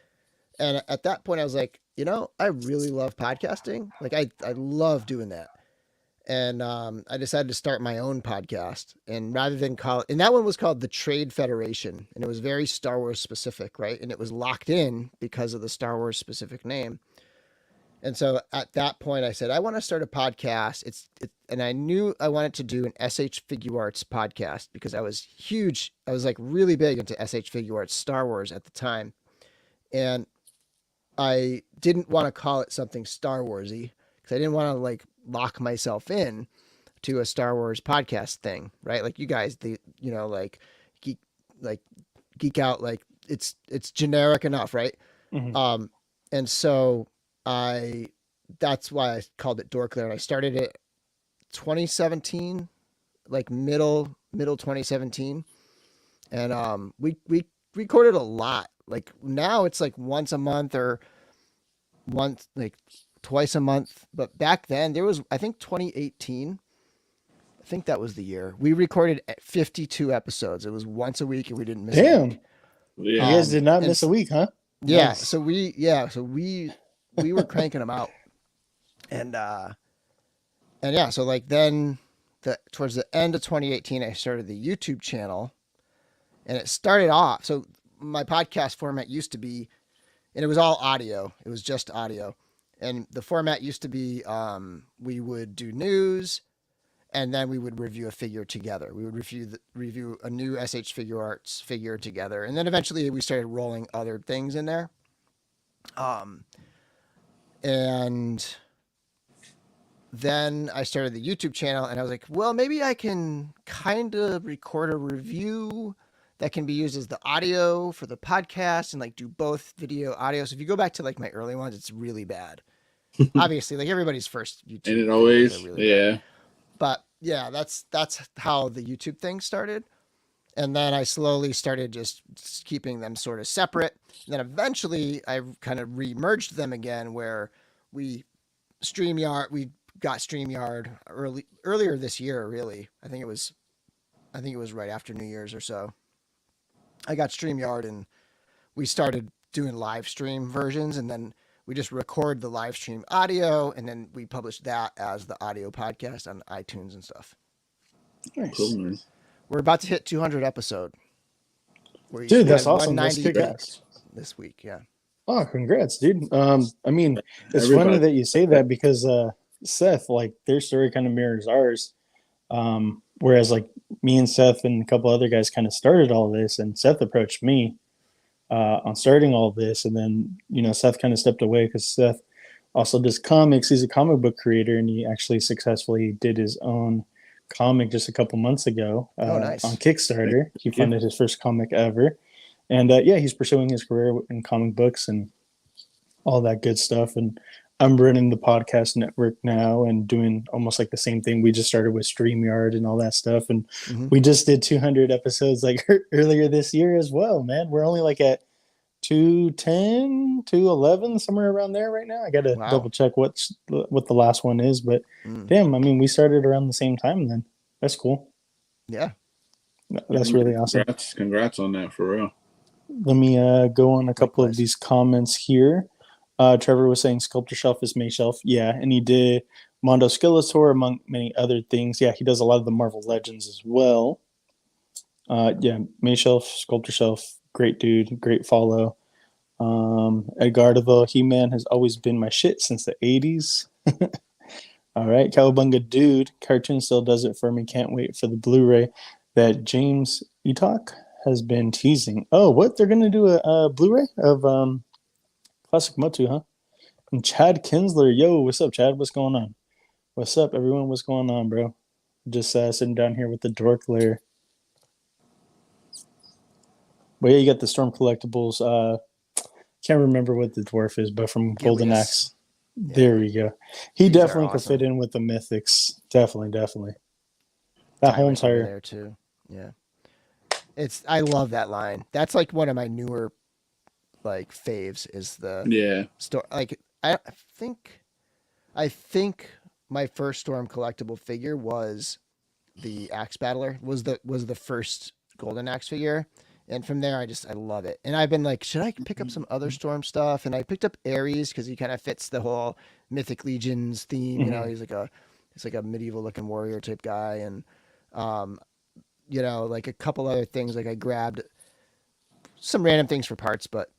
And at that point I was like, you know, I really love podcasting. Like I love doing that. And I decided to start my own podcast. And rather than call it, and that one was called The Trade Federation. And it was very Star Wars specific, right? And it was locked in because of the Star Wars specific name. And so at that point I said, I want to start a podcast. And I knew I wanted to do an SH Figure Arts podcast because I was huge. I was like really big into SH Figure Arts Star Wars at the time. And I didn't want to call it something Star Warsy because I didn't want to like lock myself in to a Star Wars podcast thing, right? Like you guys, like geek out, like it's generic enough, right? Mhm. And so that's why I called it Dorklair. And I started it 2017, like middle 2017. And we recorded a lot. Like now it's like once a month or like twice a month. But back then there was, I think 2018, I think that was the year we recorded 52 episodes. It was once a week and we didn't miss a Damn. week. You guys did not miss a week, huh? Yeah. Nice. So we were cranking them out. And yeah, so like then towards the end of 2018, I started the YouTube channel, and it started off. So my podcast format used to be, and it was all audio. It was just audio. And the format used to be, we would do news, and then we would review a figure together. We would review a new SH Figure Arts figure together. And then eventually we started rolling other things in there. And then I started the YouTube channel, and I was like, well, maybe I can kind of record a review that can be used as the audio for the podcast and like do both video audio. So if you go back to like my early ones, it's really bad. Obviously, like everybody's first YouTube. And it always, videos are really yeah. bad. But yeah, that's how the YouTube thing started. And then I slowly started just keeping them sort of separate. And then eventually I kind of re-merged them again, where we got StreamYard earlier this year, really. I think it was right after New Year's or so. I got StreamYard and we started doing live stream versions, and then we just record the live stream audio, and then we publish that as the audio podcast on iTunes and stuff. Nice. Cool, man. We're about to hit 200 episode. Dude, that's awesome. That's kick-ass. This week, yeah. Oh, congrats, dude. I mean, it's Everybody. funny that you say that because Seth, like their story kind of mirrors ours. Whereas like me and Seth and a couple other guys kind of started all this, and Seth approached me on starting all this, and then Seth kind of stepped away because Seth also does comics. He's a comic book creator, and he actually successfully did his own comic just a couple months ago nice. on Kickstarter. He funded his first comic ever. And yeah, he's pursuing his career in comic books and all that good stuff. And I'm running the podcast network now and doing almost like the same thing. We just started with StreamYard and all that stuff. And we just did 200 episodes like earlier this year as well, man. We're only like at 210, 211, somewhere around there right now. I got to double check what the last one is. But damn, I mean, we started around the same time then. That's cool. Yeah. That's really awesome. Congrats on that, for real. Let me go on a couple of these comments here. Trevor was saying Sculptor Shelf is May Shelf. Yeah, and he did Mondo Skeletor, among many other things. Yeah, he does a lot of the Marvel Legends as well. Yeah, May Shelf, Sculptor Shelf, great dude, great follow. Edgardo the He-Man has always been my shit since the 80s. All right, Cowabunga Dude, cartoon still does it for me. Can't wait for the Blu-ray that James Etok has been teasing. Oh, what? They're going to do a Blu-ray of Classic Motu, huh? And Chad Kinsler. Yo, what's up, Chad? What's going on? What's up, everyone? What's going on, bro? Just sitting down here with the Dorklair. But yeah, you got the Storm Collectibles. Can't remember what the dwarf is, but from Golden Axe. Yeah. There we go. He definitely could fit in with the Mythics. Definitely. That whole entire there too. Yeah. I love that line. That's like one of my newer like faves is the Yeah. store. Like I think my first Storm collectible figure was the Axe Battler. Was the first Golden Axe figure. And from there, I love it. And I've been like, should I pick up some other Storm stuff? And I picked up Ares because he kind of fits the whole Mythic Legions theme. You know, he's like a medieval looking warrior type guy. And, you know, like a couple other things. Like I grabbed some random things for parts, but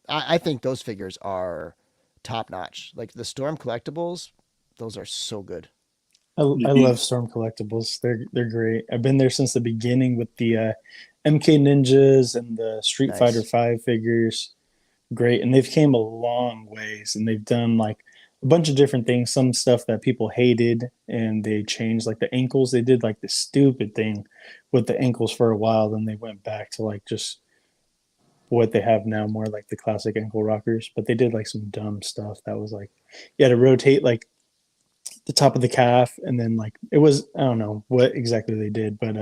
I think those figures are top notch. Like the Storm collectibles, those are so good. I love Storm collectibles. They're great. I've been there since the beginning with the MK Ninjas and the Street Fighter V figures. Great, and they've came a long ways, and they've done like a bunch of different things. Some stuff that people hated, and they changed like the ankles. They did like the stupid thing with the ankles for a while, then they went back to like just what they have now, more like the classic ankle rockers. But they did like some dumb stuff that was like you had to rotate like the top of the calf, and then like it was, I don't know what exactly they did, but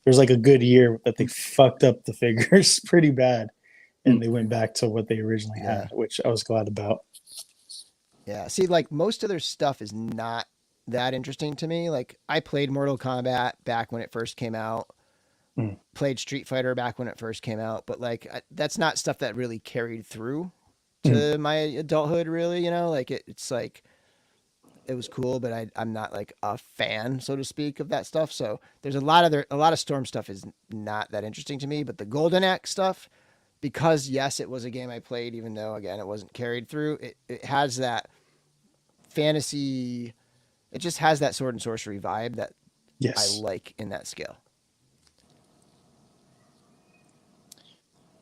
there's like a good year that they fucked up the figures pretty bad, and they went back to what they originally had, which I was glad about. Yeah, see, like most of their stuff is not that interesting to me. Like I played Mortal Kombat back when it first came out, played Street Fighter back when it first came out, but like that's not stuff that really carried through to my adulthood, really. You know, like it's like it was cool, but I'm not like a fan, so to speak, of that stuff. So there's a lot of Storm stuff is not that interesting to me, but the Golden Axe stuff, because yes, it was a game I played, even though again it wasn't carried through. It has that fantasy. It just has that sword and sorcery vibe that I like in that scale.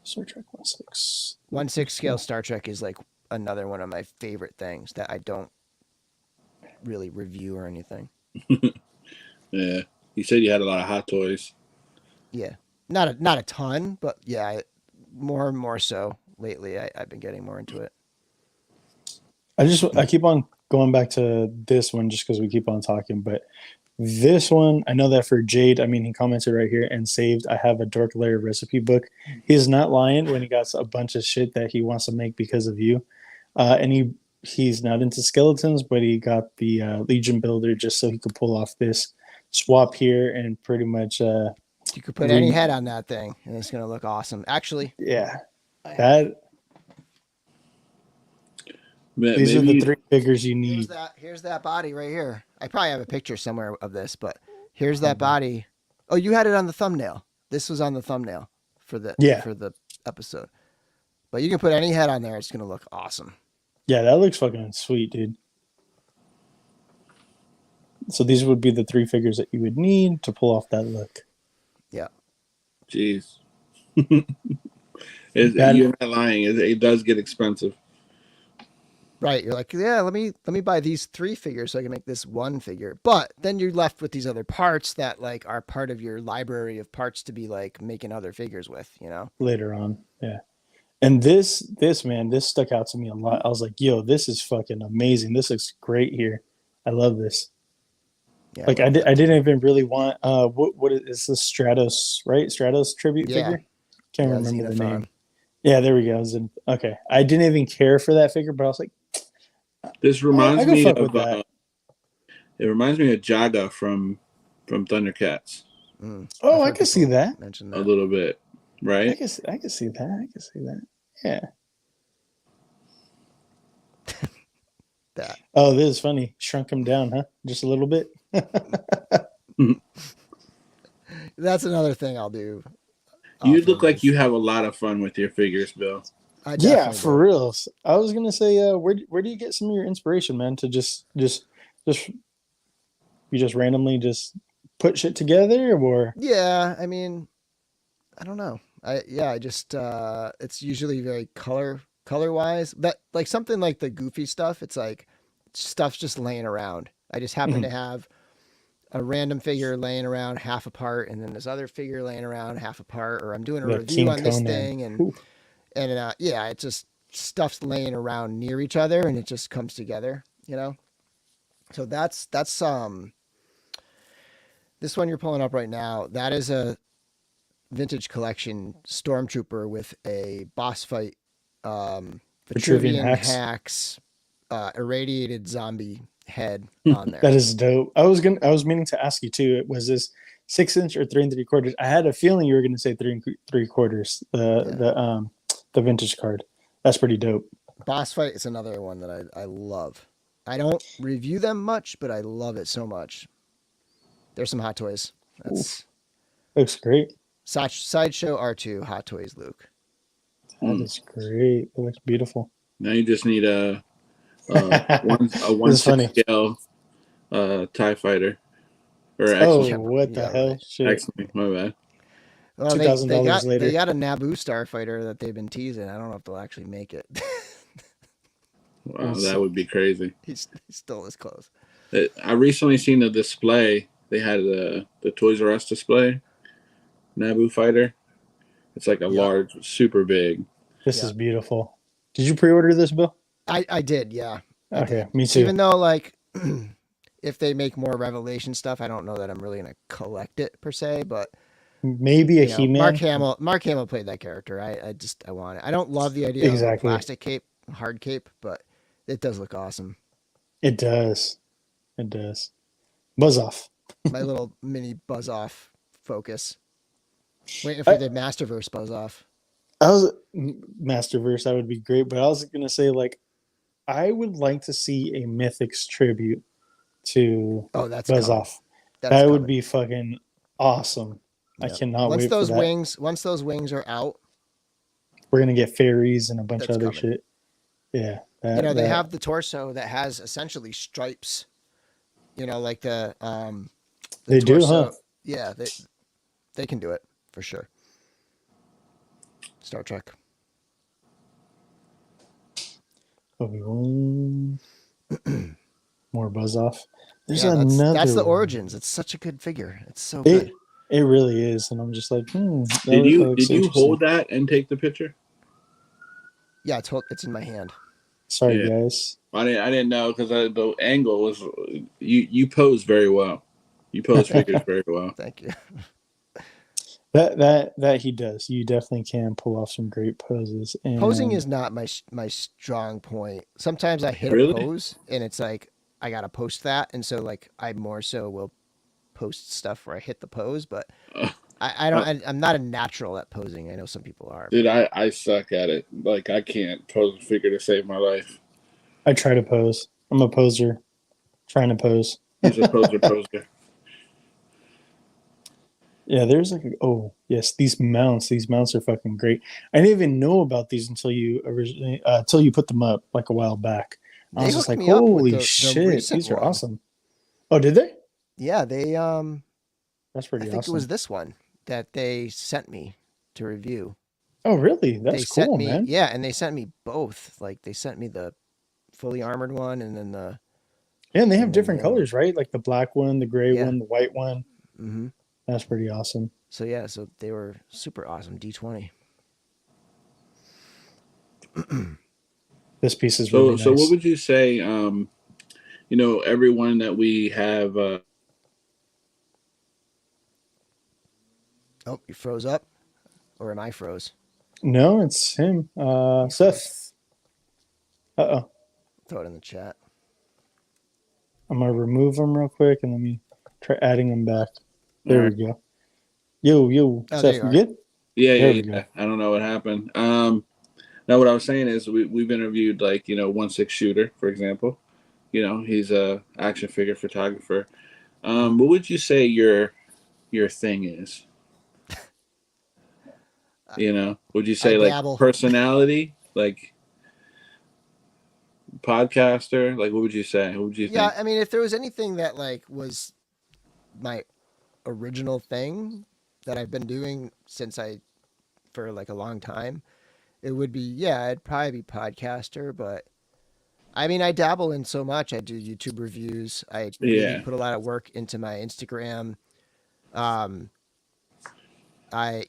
Star Trek 1/6. 1/6 scale Star Trek is like another one of my favorite things that I don't really review or anything. Yeah, you said you had a lot of hot toys. Yeah, not a ton, but yeah, more and more so lately. I've been getting more into it. I keep on going back to this one just because we keep on talking, but this one, I know that for Jade, I mean, he commented right here and saved, I have a Dorklair recipe book. He's not lying when he got a bunch of shit that he wants to make because of you. And he's not into skeletons, but he got the Legion builder just so he could pull off this swap here and pretty much you could put any head on that thing and it's gonna look awesome. Actually, yeah, these are the three figures you need. Here's that body right here. I probably have a picture somewhere of this, but here's that body. Oh, you had it on the thumbnail. This was on the thumbnail for the episode. But you can put any head on there. It's gonna look awesome. Yeah, that looks fucking sweet, dude. So these would be the three figures that you would need to pull off that look. Yeah. Jeez. You're not lying. It does get expensive. Right. You're like, yeah, let me buy these three figures so I can make this one figure. But then you're left with these other parts that like are part of your library of parts to be like making other figures with, you know? Later on. Yeah. And this man, this stuck out to me a lot. I was like, yo, this is fucking amazing. This looks great here. I love this. Yeah, like I didn't even really want what is this, Stratos, right? Stratos tribute figure? Can't remember the name. Yeah, there we go. Okay. I didn't even care for that figure, but I was like, this reminds me of it reminds me of Jaga from Thundercats. Oh, I can see that. A little bit, right? I can see that. Yeah. That. Oh, this is funny. Shrunk him down, huh? Just a little bit. That's another thing I'll do. You look like you have a lot of fun with your figures, Bill. Yeah, for real. I was gonna say, where do you get some of your inspiration, man? To just randomly just put shit together, or? Yeah, I mean, I don't know. I just it's usually very color wise. But like something like the goofy stuff, it's like stuff's just laying around. I just happen to have a random figure laying around half apart, and then this other figure laying around half apart, or I'm doing a review on this thing, and yeah, it's just stuff's laying around near each other, and it just comes together, you know. So that's this one you're pulling up right now. That is a vintage collection Stormtrooper with a boss fight Vitruvian Vitruvian hacks. hacks, irradiated zombie head Hmm, on there. that is dope. I was meaning to ask you too. Was this 6 inch or 3 3/4? I had a feeling you were going to say 3 3/4. The vintage card. That's pretty dope. Boss fight is another one that I love. I don't review them much, but I love it so much. There's some Hot Toys. That's Looks great. Sideshow R2 Hot Toys Luke. That is great. It looks beautiful. Now you just need a This 1/6 scale TIE fighter. Or Oh, X-Wing. what the Yeah, hell? right. Shit. X-Wing, my bad. Well, $2,000 later. They got a Naboo starfighter that they've been teasing. I don't know if they'll actually make it. Wow, that would be crazy. He's still this close. I recently seen a display. They had the Toys R Us display, Naboo fighter. It's like a large, super big. This is beautiful. Did you pre-order this, Bill? I did, yeah. Okay, me too. Even though, like, if they make more Revelation stuff, I don't know that I'm really gonna collect it per se, but Maybe a He-Man. Mark Hamill played that character. I want it. I don't love the idea of a plastic cape, hard cape, but it does look awesome. It does. It does. Buzz off. My little mini buzz off focus. Waiting for the Masterverse buzz off. Masterverse, that would be great, but I was gonna say, like, I would like to see a Mythics tribute to Buzz Off. That would be fucking awesome. Yep. I cannot wait for that. Once those wings are out, we're gonna get fairies and a bunch of other shit. Yeah. They have the torso that has essentially stripes. Like the they torso. do, huh? Yeah, they can do it for sure. Star Trek. Obi-Wan. More Buzz Off. There's another. That's the Origins. It's such a good figure. It's so good. It really is, and I'm just like, Did you hold that and take the picture? Yeah, it's in my hand. Sorry, guys. I didn't know because the angle was you pose very well. You pose figures very well. Thank you. That he does. You definitely can pull off some great poses. And posing is not my strong point. Sometimes I hit a pose and it's like I gotta post that, and so like I more so will post stuff where I hit the pose, but I'm not a natural at posing. I know some people are. Dude, I suck at it. Like I can't pose a figure to save my life. I try to pose. I'm a poser. Trying to pose. He's a poser. Yeah, there's like these mounts. These mounts are fucking great. I didn't even know about these until you put them up like a while back. I was just like, holy shit, these are awesome. Oh, did they? Yeah, they that's pretty awesome. I think it was this one that they sent me to review. Oh, really? That's cool, man. Yeah, and they sent me both. Like they sent me the fully armored one and then the and they have different colors, right? Like the black one, the gray one, the white one. Mm-hmm. That's pretty awesome. So so they were super awesome. D20. This piece is really nice. So what would you say? Everyone that we have. Oh, you froze up, or am I froze? No, it's him. Seth. Uh-oh. Throw it in the chat. I'm gonna remove him real quick and let me try adding him back. There we go. Yo, Seth, you good? Yeah. I don't know what happened. Now what I was saying is we've interviewed 1/6 shooter, for example. He's a action figure photographer. What would you say your thing is? Would you say like personality, like podcaster? Like what would you say? What would you think? Yeah, I mean, if there was anything that like was my original thing that I've been doing for like a long time, it would be it'd probably be podcaster. But I mean, I dabble in so much. I do YouTube reviews. I really put a lot of work into my Instagram. I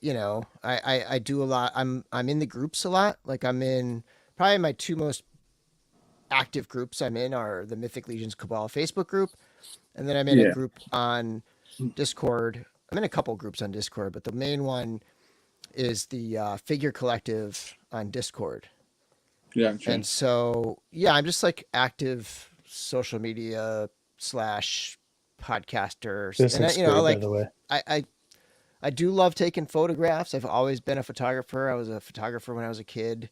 do a lot. I'm in the groups a lot. Like I'm in probably my two most active groups I'm in are the Mythic Legions Cabal Facebook group, and then I'm in a group on Discord. I'm in a couple groups on Discord, but the main one is the Figure Collective on Discord. Yeah. And so, yeah, I'm just like active social media / podcaster. This And looks you know, great, by like the way. I do love taking photographs. I've always been a photographer. I was a photographer when I was a kid.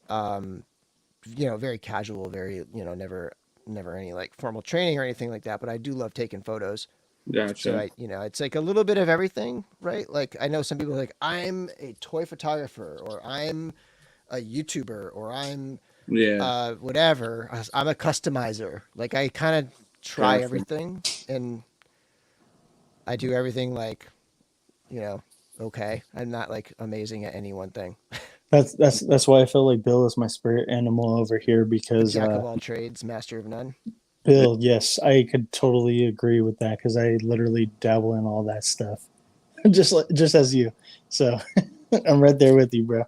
You know, very casual, very, you know, never any like formal training or anything like that, but I do love taking photos. Gotcha. So you know, it's like a little bit of everything, right? Like I know some people are like, I'm a toy photographer, or I'm a YouTuber, or I'm Yeah. whatever. I'm a customizer. Like I kind of try Gotcha. everything, and I do everything like, you know, okay. I'm not like amazing at any one thing. That's why I feel like Bill is my spirit animal over here, A because jack of all trades, master of none. Bill, yes, I could totally agree with that, because I literally dabble in all that stuff, just as you. So I'm right there with you, bro.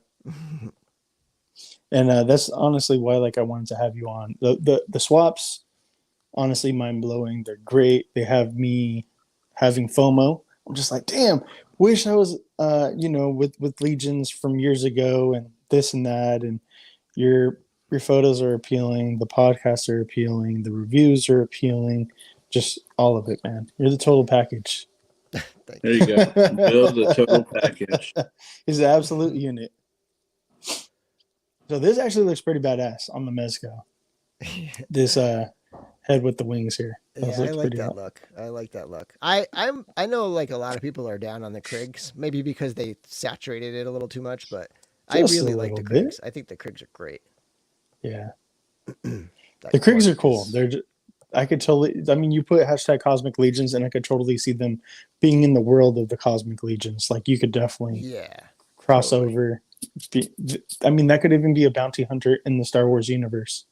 And that's honestly why, like, I wanted to have you on. The swaps, honestly, mind blowing. They're great. They have me having FOMO. I'm just like, damn, wish I was, with Legions from years ago, and this and that. And your your photos are appealing. The podcasts are appealing. The reviews are appealing. Just all of it, man. You're the total package. Thank There you. you go. Build the total package. He's the absolute unit. So this actually looks pretty badass on the Mezco. This head with the wings here. Yeah, I like that look. I like that look. I know like a lot of people are down on the Krigs, maybe because they saturated it a little too much, but I Just really a like the little bit. Krigs. I think the Krigs are great. Yeah. That The Krigs are cork cool. is- They're I could totally. I mean, you put hashtag Cosmic Legions, and I could totally see them being in the world of the Cosmic Legions. Like you could definitely yeah, cross totally. over. I mean, that could even be a bounty hunter in the Star Wars universe.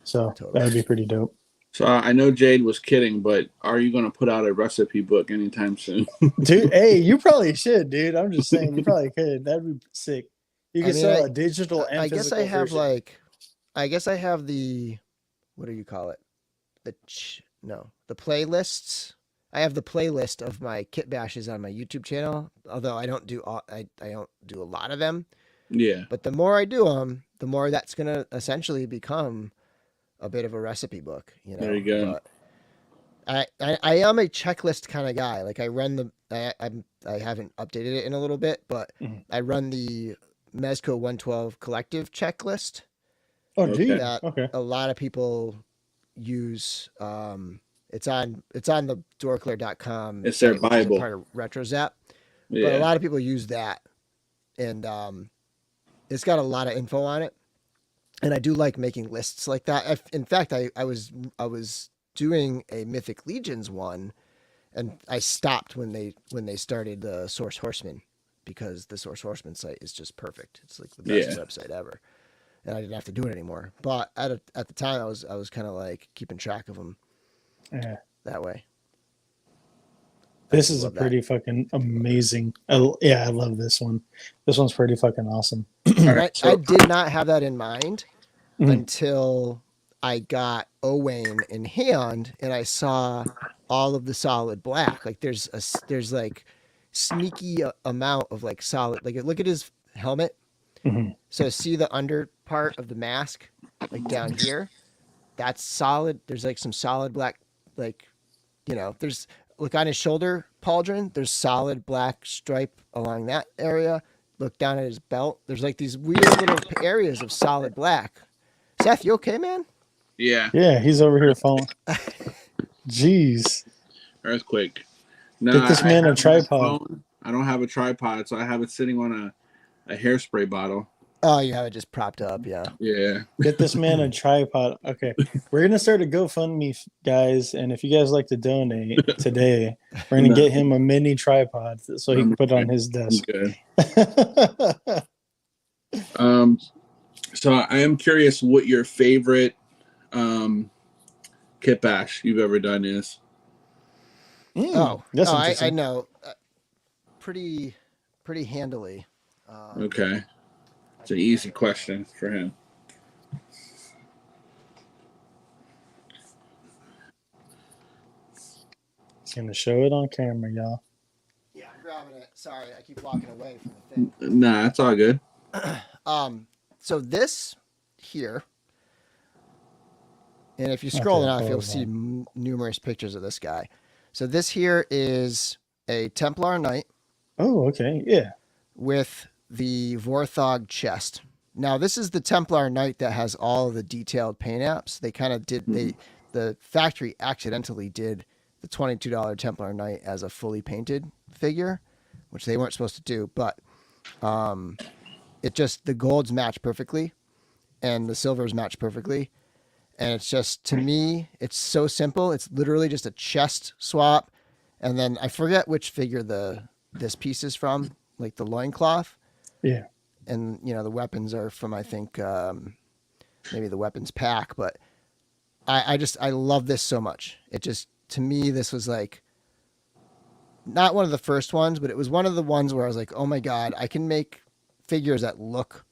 So Totally. that would be pretty dope. So I know Jade was kidding, but are you going to put out a recipe book anytime soon? Dude, hey, you probably should, dude. I'm just saying, you probably could. That'd be sick. You I could mean, sell a digital and I guess physical I have version. like, I guess I have the, what do you call it? The playlists. I have the playlist of my kit bashes on my YouTube channel. Although I don't do I don't do a lot of them. Yeah. But the more I do them, the more that's gonna essentially become a bit of a recipe book. You know. There you go. But I am a checklist kind of guy. Like I run the I haven't updated it in a little bit, but I run the Mezco 112 collective checklist. Oh, gee. That Okay. a lot of people use. It's on the dorklair.com. It's their site, which is a Bible. part of RetroZap. Yeah. But a lot of people use that, and it's got a lot of info on it. And I do like making lists like that. In fact, I was doing a Mythic Legions one, and I stopped when they started the Source Horseman, because the Source Horseman site is just perfect. It's like the best website ever, and I didn't have to do it anymore. But at the time, I was kind of like keeping track of them that way. This is a pretty fucking amazing. I love this one. This one's pretty fucking awesome. I did not have that in mind until I got Owain in hand, and I saw all of the solid black. Like there's like sneaky amount of like solid. Like look at his helmet. So see the under part of the mask, like down here. That's solid. There's like some solid black, like, you know, there's look on his shoulder pauldron. There's solid black stripe along that area. Look down at his belt. There's like these weird little areas of solid black. Seth, you okay, man? Yeah. Yeah, he's over here falling. Jeez. Earthquake. No, Get this man a tripod. I don't have a tripod, so I have it sitting on a hairspray bottle. Oh, you have it just propped up, yeah. Yeah. Get this man a tripod. Okay, we're gonna start a GoFundMe, guys, and if you guys like to donate today, we're gonna get him a mini tripod so he can put it on his desk. Good. So I am curious what your favorite kit bash you've ever done is. I know, pretty handily. Okay, it's an easy question for him. He's gonna show it on camera, y'all. Yeah, I'm grabbing it. Sorry, I keep walking away from the thing. Nah, that's all good. So this here. And if you Okay, scroll enough, hold you'll see on. numerous pictures of this guy. So this here is a Templar Knight Oh, okay. Yeah. with the Vorthog chest. Now, this is the Templar Knight that has all of the detailed paint apps. They kind of did, the factory accidentally did the $22 Templar Knight as a fully painted figure, which they weren't supposed to do, but it just, the golds match perfectly and the silvers match perfectly. And it's just, to me, it's so simple. It's literally just a chest swap. And then I forget which figure this piece is from, like the loincloth. Yeah. And, you know, the weapons are from, I think, maybe the weapons pack. But I love this so much. It just, to me, this was like, not one of the first ones, but it was one of the ones where I was like, oh my God, I can make figures that look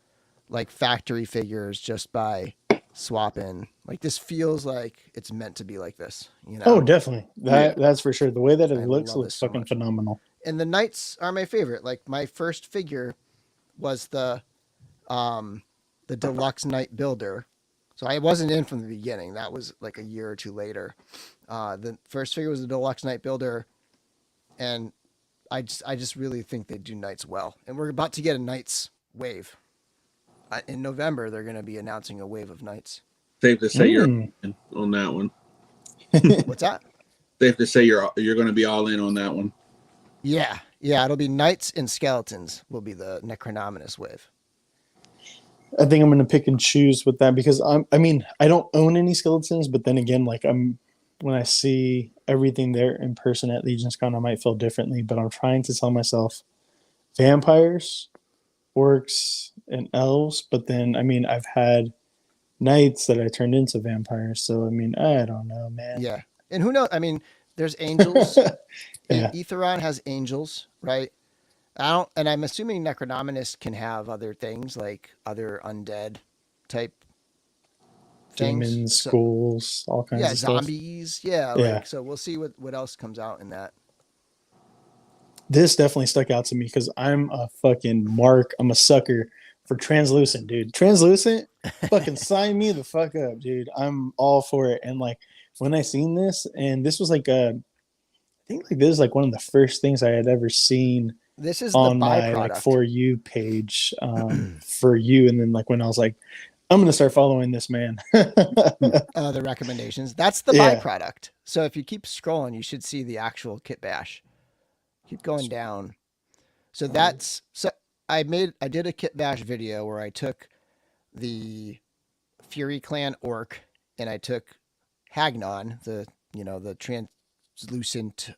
like factory figures just by swapping. Like, this feels like it's meant to be like this, you know? Oh, definitely. That's for sure. The way that it I looks love this so fucking much. phenomenal. And the knights are my favorite. Like, my first figure was the deluxe knight builder. So I wasn't in from the beginning. That was like a year or two later. The first figure was the deluxe knight builder, and I just really think they do knights well. And we're about to get a knights wave. In November, they're going to be announcing a wave of knights. Safe to say you're in on that one. What's that? Safe to say you're going to be all in on that one. Yeah. It'll be knights and skeletons will be the Necronominus wave. I think I'm going to pick and choose with that because I don't own any skeletons, but then again, like when I see everything there in person at Legion's Con, I might feel differently, but I'm trying to tell myself vampires, orcs, and elves. But then, I've had knights that I turned into vampires. So, I don't know, man. Yeah. And who knows? There's angels. Yeah. Aetheron has angels, right? And I'm assuming Necronominus can have other things, like other undead type things. Demons, skulls, all kinds of stuff. Zombies. Yeah. Yeah. So we'll see what else comes out in that. This definitely stuck out to me because I'm a fucking mark. I'm a sucker for translucent, dude. Translucent, fucking sign me the fuck up, dude. I'm all for it. And like when I seen this, and this was like I think like this is like one of the first things I had ever seen. This is on the my byproduct. like For You page for you, and then like when I was like, I'm gonna start following this man. The recommendations. That's the byproduct. So if you keep scrolling, you should see the actual kit bash. Keep going down. So I did a kit bash video where I took the Fury Clan orc and I took Hagnon, the translucent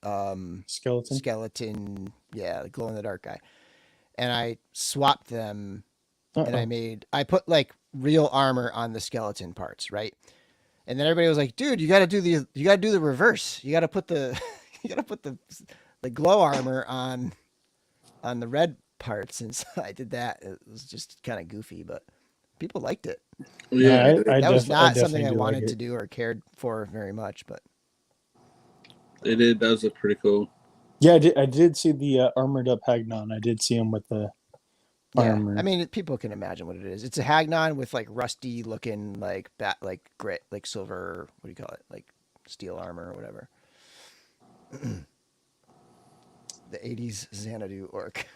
skeleton, the glow in the dark guy, and I swapped them. And I put like real armor on the skeleton parts, right? And then everybody was like, "Dude, you got to do the reverse. You got to put the the glow armor on the red parts." And so I did that. It was just kind of goofy, but people liked it. Yeah, that was not something I wanted to do or cared for very much, but it does look pretty cool. Yeah, I did see the armored up Hagnon. I did see him with the armor. People can imagine what it is. It's a Hagnon with like rusty looking like grit, like silver. What do you call it? Like steel armor or whatever. The 80s Xanadu orc.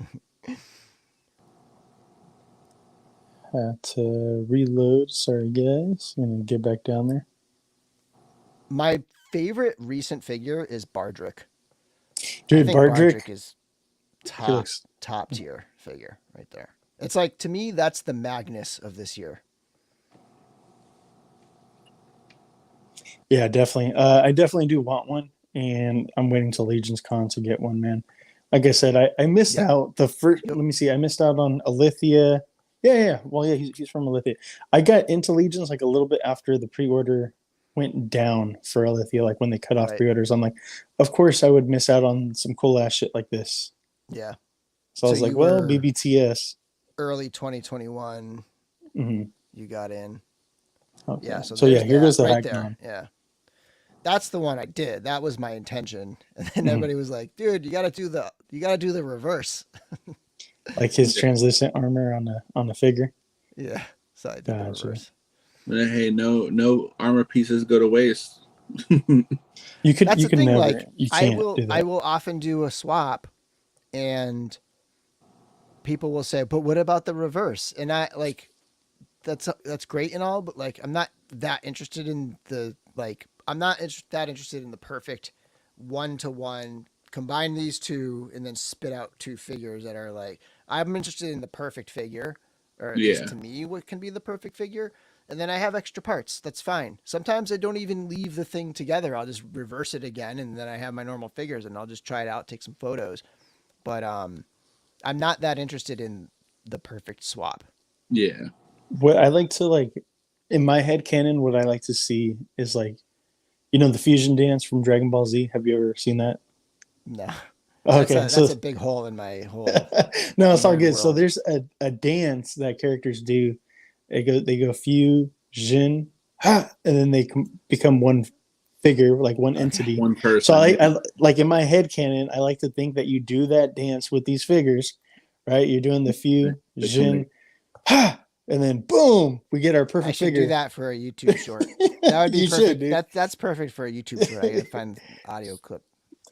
Had to reload. Sorry, guys. I'm gonna get back down there. My favorite recent figure is Bardrick. Dude, Bardrick is top tier figure right there. It's like, to me, that's the Magnus of this year. Yeah, definitely. I definitely do want one, and I'm waiting till Legion's Con to get one, man. Like I said, I missed out the first. Let me see. I missed out on Alithia. Yeah. Well, yeah, he's from Alithia. I got into Legions like a little bit after the pre-order went down for Alithia, like when they cut off pre-orders. I'm like, of course I would miss out on some cool ass shit like this. Yeah. So I was like, well, BBTS. Early 2021, you got in. Okay. Yeah. So yeah, here goes the right Hagnon. there. Yeah. That's the one I did. That was my intention. And then everybody was like, dude, you gotta do the reverse. Like his translucent armor on the figure. Yeah. So I did the reverse. Hey, no armor pieces go to waste. You could That's you the can thing. never Like you I can't will do I that. will often do a swap, and people will say, "But what about the reverse?" And I like that's great and all, but like I'm not that interested in the like I'm not that interested in the perfect 1-to-1 combine these two and then spit out two figures that are like I'm interested in the perfect figure, or at least Yeah, to me what can be the perfect figure. And then I have extra parts. That's fine. Sometimes I don't even leave the thing together. I'll just reverse it again, and then I have my normal figures, and I'll just try it out, take some photos. But I'm not that interested in the perfect swap. yeah. What I like to like in my head canon, what I like to see is like the fusion dance from Dragon Ball Z. Have you ever seen that? No. Okay, so That's a big hole in my whole no, it's all nerd good. So world. there's a dance that characters do. They go fusion, ha, and then they become one figure, like one Okay. entity. One So person. I like in my head canon, I like to think that you do that dance with these figures, right? You're doing the They can fusion, make ha, and then boom, we get our I perfect should do figure. that for a YouTube short. That would be You should, perfect. dude. That's perfect for a YouTube short. I gotta find audio clip.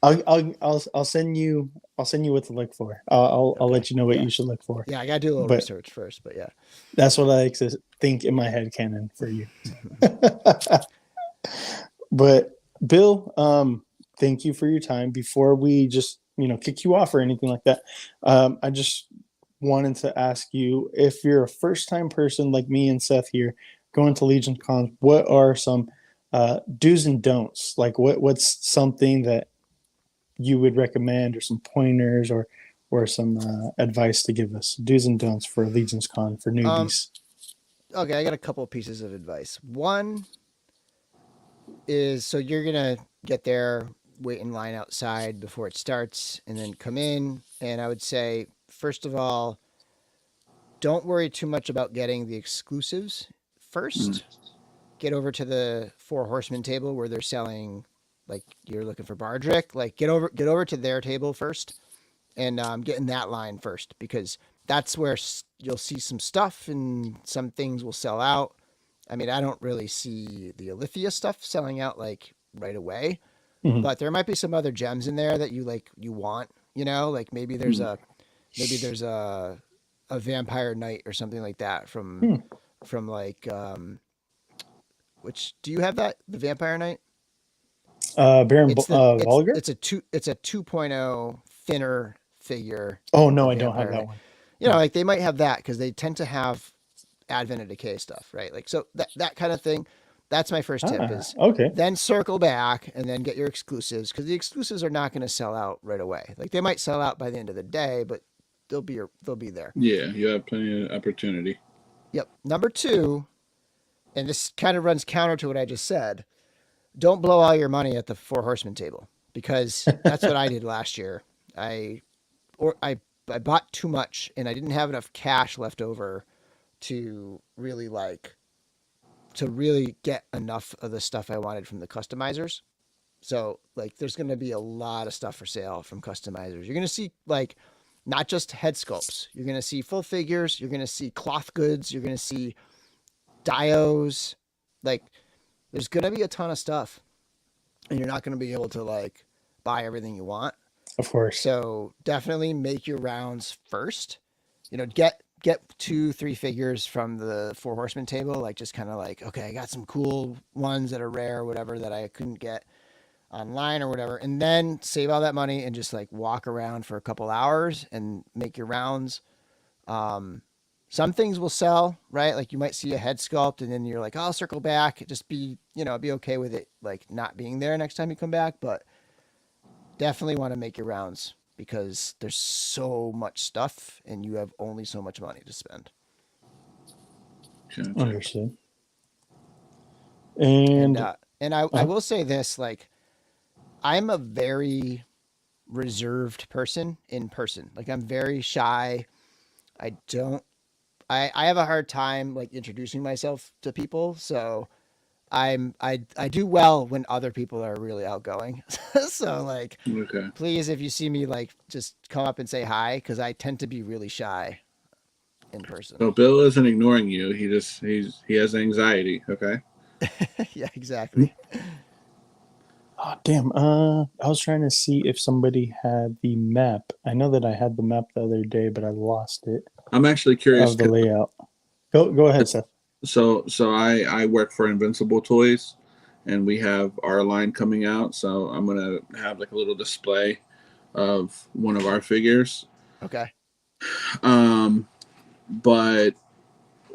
I'll send you what to look for. I'll Okay. let you know what Yeah. you should look for. Yeah, I gotta do a little But research first, but yeah. that's what I like to think in my head canon for you. But Bill, thank you for your time. Before we just kick you off or anything like that, I just wanted to ask you, if you're a first time person like me and Seth here going to Legion Con, what are some do's and don'ts? Like what's something that you would recommend, or some pointers, or some advice to give us, do's and don'ts for Legion's Con for Um newbies? okay, I got a couple of pieces of advice. One is so you're gonna get there, wait in line outside before it starts, and then come in. And I would say, first of all, don't worry too much about getting the exclusives mm, first. Get over to the Four Horsemen table where they're selling, like you're looking for Bardrick. Like get over to their table first, and get in that line first, because that's where you'll see some stuff and some things will sell out. I mean, I don't really see the Alithia stuff selling out like right away, Mhm. but there might be some other gems in there that you want. Like mm. maybe there's a vampire knight or something like that Hmm. from like which do you have that the vampire knight? Baron It's Volger? it's a 2.0 thinner figure Oh no, of I don't have vampire that knight. one. No. Like they might have that because they tend to have Advent of Decay stuff, right? Like so that kind of thing. That's my first tip is Okay. then circle back and then get your exclusives, because the exclusives are not going to sell out right away. Like they might sell out by the end of the day, but they'll be there. Yeah, you have plenty of opportunity. Yep. Number two, and this kind of runs counter to what I just said. Don't blow all your money at the Four Horsemen table, because that's what I did last year. I or I bought too much and I didn't have enough cash left over to really get enough of the stuff I wanted from the customizers. So like there's going to be a lot of stuff for sale from customizers. You're going to see like not just head sculpts. You're going to see full figures, you're going to see cloth goods, you're going to see dios. Like there's going to be a ton of stuff, and you're not going to be able to like buy everything you want. Of course. So definitely make your rounds first. Get 2-3 figures from the Four Horsemen table. Like just kind of like, okay, I got some cool ones that are rare or whatever that I couldn't get online or whatever, and then save all that money and just like walk around for a couple hours and make your rounds. Some things will sell, right? Like you might see a head sculpt and then you're like, oh, I'll circle back. Just be okay with it, like not being there next time you come back. But definitely want to make your rounds, because there's so much stuff and you have only so much money to spend. Gotcha. Understood. And And I will say this, like I'm a very reserved person in person. Like I'm very shy. I don't I have a hard time like introducing myself to people. So I do well when other people are really outgoing. So like Okay. please, if you see me, like just come up and say hi, because I tend to be really shy. in person. So Bill isn't ignoring you. He has anxiety. Okay. Yeah, exactly. Oh damn! I was trying to see if somebody had the map. I know that I had the map the other day, but I lost it I'm actually curious. of the layout. Go ahead, Seth. So I work for Invincible Toys, and we have our line coming out. So I'm gonna have like a little display of one of our figures. Okay. But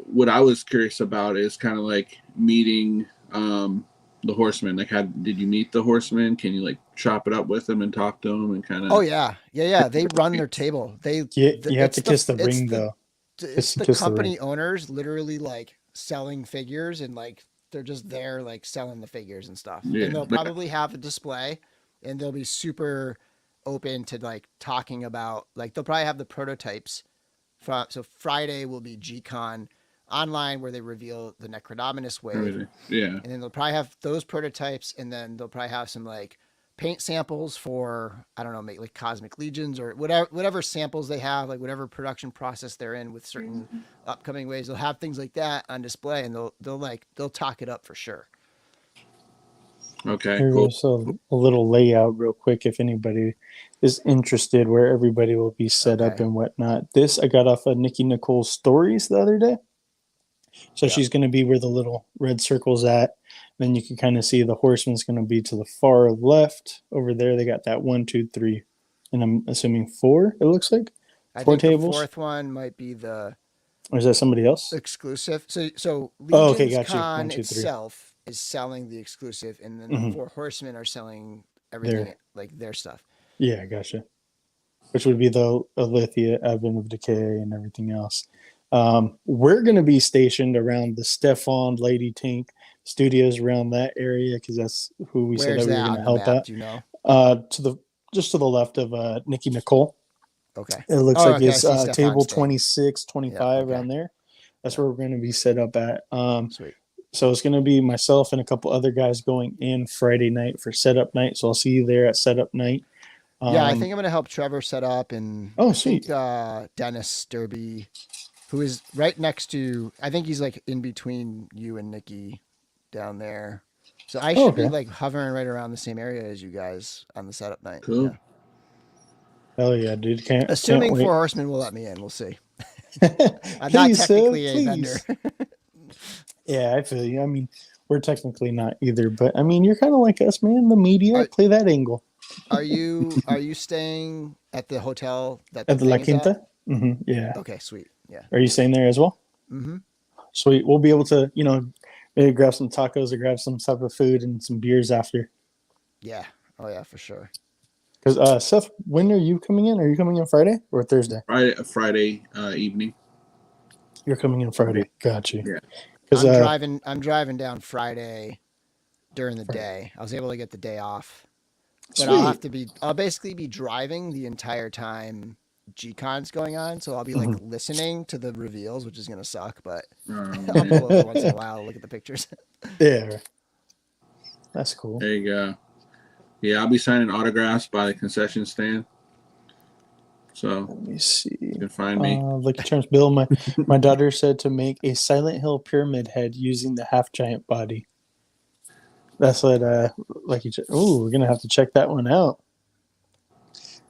what I was curious about is kind of like meeting the horseman. Like, how did you meet the horseman? Can you like chop it up with him and talk to him and kind of? Oh yeah. They run their table. You have to kiss the ring though. It's the Kiss the company ring. owners literally like selling figures, and like they're just there like selling the figures and stuff. Yeah, And they'll probably have a display, and they'll be super open to like talking about, like they'll probably have the prototypes from, so Friday will be G-Con online where they reveal the Necrodominus wave. everything. Yeah. And then they'll probably have those prototypes, and then they'll probably have some like paint samples for, I don't know, make like Cosmic Legions or whatever samples they have, like whatever production process they're in with certain upcoming waves. They'll have things like that on display, and they'll talk it up for sure. Okay. Here Cool. goes a little layout real quick if anybody is interested where everybody will be set up Okay. and whatnot. This I got off of Nikki Nicole's stories the other day. So Yeah. she's going to be where the little red circle's at. Then you can kind of see the horseman's going to be to the far left. Over there, they got that 1, 2, 3, and I'm assuming 4, it looks like. I 4 think tables. the fourth one might be the Or is that somebody else? exclusive. So Oh, okay, Legions got you. Con 1, 2, 3. itself is selling the exclusive, and then Mhm. the Four Horsemen are selling everything, Their- like their stuff. Yeah, gotcha. Which would be the Alithia, Advent of Decay, and everything else. We're going to be stationed around the Stefan Lady Tink studios around that area because that's who we said Where's that we were that going on to the help map? out. Do you know? Just to the left of Nikki Nicole. Okay. It looks Oh, like okay, I it's see Stefan's table thing. 26, 25 Yeah, around there. That's Yeah. where we're going to be set up at. Sweet. So it's going to be myself and a couple other guys going in Friday night for setup night. So I'll see you there at setup night. Yeah, I think I'm going to help Trevor set up, and Oh, I think sweet. Dennis Derby, who is right next to, I think he's like in between you and Nikki down there. So I should be okay. like hovering right around the same area as you guys on the setup night. Cool. Yeah. Hell yeah, dude. Can't Assuming wait. Four Horsemen will let me in, we'll see. I'm not Please, technically sir, a vendor. please. Yeah, I feel you. I mean, we're technically not either, but I mean, you're kind of like us, man. The media, Are- play that angle. Are you staying at the hotel that the At the La thing is at? Quinta? Yeah. Okay, sweet. Yeah. Are you staying there as well? Mm-hmm. Sweet. We'll be able to, maybe grab some tacos or grab some type of food and some beers after. Yeah. Oh yeah, for sure. Because, Seth, when are you coming in? Are you coming in Friday or Thursday? Friday evening. You're coming in Friday. Got you. Yeah. Because I'm driving down Friday during the day. I was able to get the day off, but I'll basically be driving the entire time G-Con's going on. So I'll be like listening to the reveals, which is going to suck, but I'll pull over once in a while to look at the pictures. Yeah. That's cool. There you go. Yeah, I'll be signing autographs by the concession stand. So Let me see. you can find me. Lucky Charms Bill, my daughter said to make a Silent Hill pyramid head using the half giant body. That's what Lucky Charms. Oh, we're gonna have to check that one out.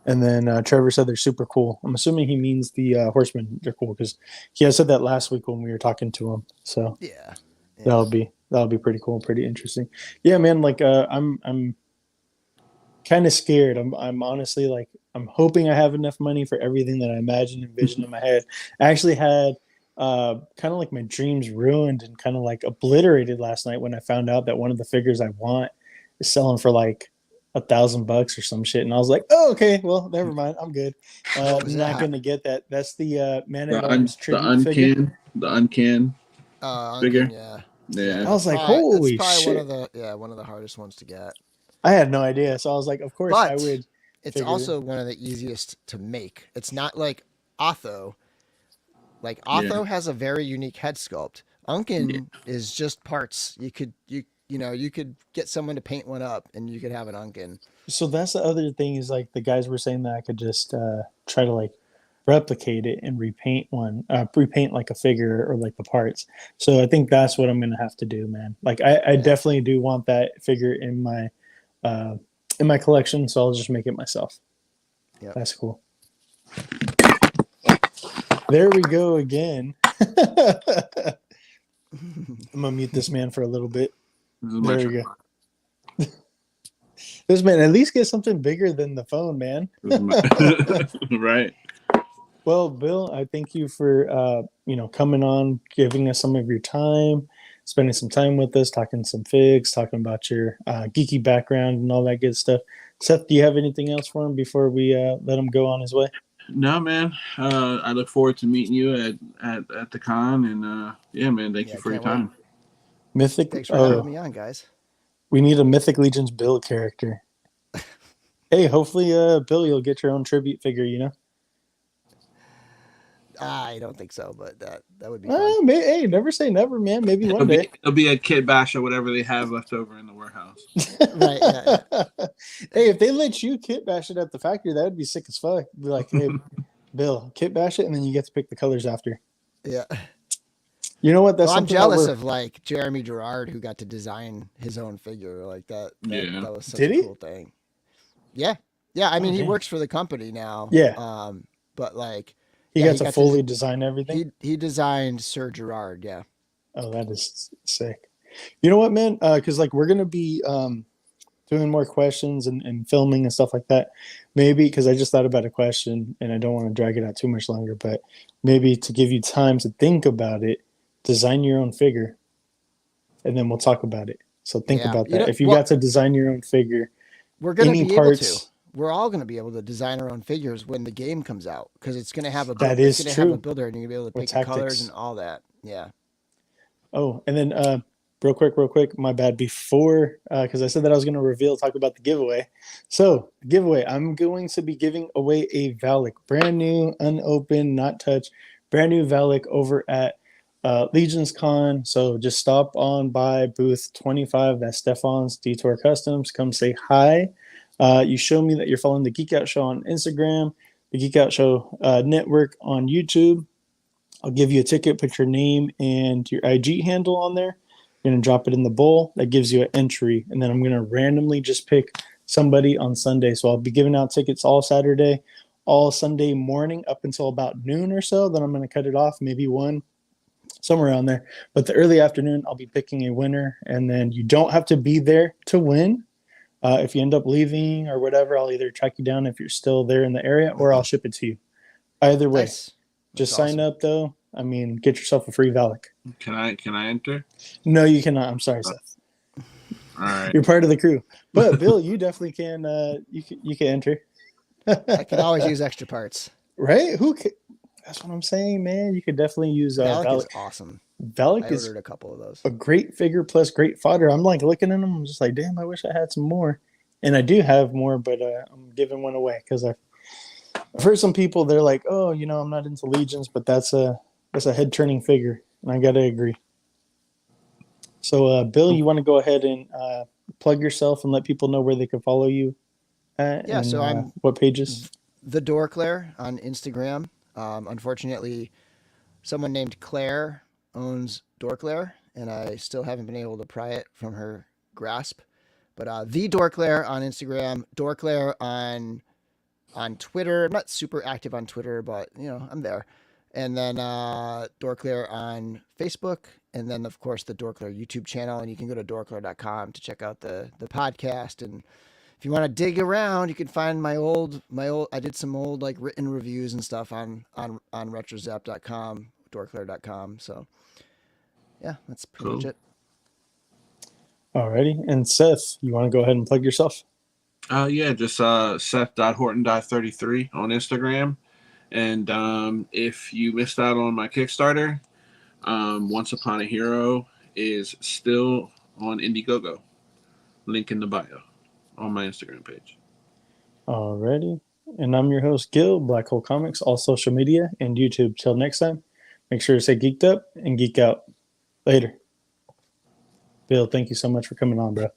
And then Trevor said they're super cool. I'm assuming he means the horsemen. They're cool because he had said that last week when we were talking to him. So Yeah. that'll be pretty cool, pretty interesting. Yeah, man. Like I'm kind of scared. I'm honestly like I'm hoping I have enough money for everything that I imagine and envision in my head. I actually had kind of like my dreams ruined and kind of like obliterated last night when I found out that one of the figures I want is selling for like $1,000 or some shit, and I was like, oh, okay, well, never mind, I'm good. What was Not that? gonna get that. That's the Man at The Arms tribute figure. uncan figure. Yeah. Yeah. I was like, That's holy probably shit! one of the hardest ones to get. I had no idea, so I was like, of course I But would. it's figure. also one of the easiest to make. It's not like Otho. Like Otho has a very unique head sculpt. Uncan is just parts. You could get someone to paint one up and you could have an Uncan. So that's the other thing is like the guys were saying that I could just try to like replicate it and repaint like a figure or like the parts. So I think that's what I'm gonna have to do, man. Like I definitely do want that figure in my collection, so I'll just make it myself. Yep. That's cool. There we go again. I'm gonna mute this man for a little bit. There we go. This man at least get something bigger than the phone, man. Right. Well, Bill, I thank you for coming on, giving us some of your time, spending some time with us, talking some figs, talking about your geeky background and all that good stuff. Seth, do you have anything else for him before we let him go on his way? No, man. I look forward to meeting you at the con, and yeah, man. Thank you for your time. Mythic. Thanks for having me on, guys. We need a Mythic Legions Bill character. Hey, hopefully, Bill, you'll get your own tribute figure. I don't think so, but that would be fun. Hey, never say never, man. Maybe one day. It'll be a kit bash or whatever they have left over in the warehouse. Right. Yeah. Hey, if they let you kit bash it at the factory, that would be sick as fuck. Be like, hey, Bill, kit bash it, and then you get to pick the colors after. Yeah. You know what? That's I'm jealous of like Jeremy Gerard, who got to design his own figure like that. That was such a cool thing. Yeah. I mean, he works for the company now. Yeah. But like, he got to fully design everything. He designed Sir Gerard. Yeah. Oh, that is sick. You know what, man? Because like we're gonna be doing more questions and filming and stuff like that. Maybe because I just thought about a question and I don't want to drag it out too much longer, but maybe to give you time to think about it, design your own figure, and then we'll talk about it. So think about that. If you got to design your own figure, we're going to be able to. We're all going to be able to design our own figures when the game comes out because it's going to have a that is true. Have a builder and you're going to be able to pick the colors and all that. Yeah. Oh, and then real quick, my bad. Before, because I said that I was going to talk about the giveaway. So the giveaway, I'm going to be giving away a Valak, brand new, unopened, not touched, brand new Valak over at Legions Con. So just stop on by booth 25. That's Stefan's Detour Customs. Come say hi. You show me that you're following the Geek Out Show on Instagram, the Geek Out Show network on YouTube. I'll give you a ticket, put your name and your IG handle on there. You're going to drop it in the bowl. That gives you an entry. And then I'm going to randomly just pick somebody on Sunday. So I'll be giving out tickets all Saturday, all Sunday morning up until about noon or so. Then I'm going to cut it off, maybe one, somewhere around there. But the early afternoon, I'll be picking a winner. And then you don't have to be there to win. If you end up leaving or whatever, I'll either track you down if you're still there in the area or I'll ship it to you. Either way. Just sign up, though. I mean, get yourself a free Valak. Can I enter? No, you cannot. I'm sorry, Seth. All right. You're part of the crew. But, Bill, you definitely can. You can enter. I can always use extra parts. Right? That's what I'm saying, man. You could definitely use Valak. Is awesome. Valak I ordered a couple of those. A great figure plus great fodder. I'm like looking at them. I'm just like, damn, I wish I had some more. And I do have more, but I'm giving one away because I've heard some people. They're like, oh, I'm not into Legions, but that's a head turning figure, and I gotta agree. So, Bill, you want to go ahead and plug yourself and let people know where they can follow you at? Yeah. And, so I'm what pages? The Dorklair on Instagram. Unfortunately, someone named Claire owns Dorklair, and I still haven't been able to pry it from her grasp. But The Dorklair on Instagram, Dorklair on Twitter. I'm not super active on Twitter, but I'm there. And then Dorklair on Facebook, and then of course the Dorklair YouTube channel. And you can go to dorklair.com to check out the podcast. And if you want to dig around, you can find my old. I did some old like written reviews and stuff on retrozap.com, dorklair.com. So yeah, that's pretty much it. Alrighty. And Seth, you want to go ahead and plug yourself? Yeah, just Seth.Horton.33 on Instagram. And if you missed out on my Kickstarter, Once Upon a Hero is still on Indiegogo. Link in the bio on my Instagram page. Alrighty. And I'm your host, Gil, Black Hole Comics, all social media and YouTube. Till next time, make sure to stay geeked up and geek out. Later. Bill, thank you so much for coming on, bro.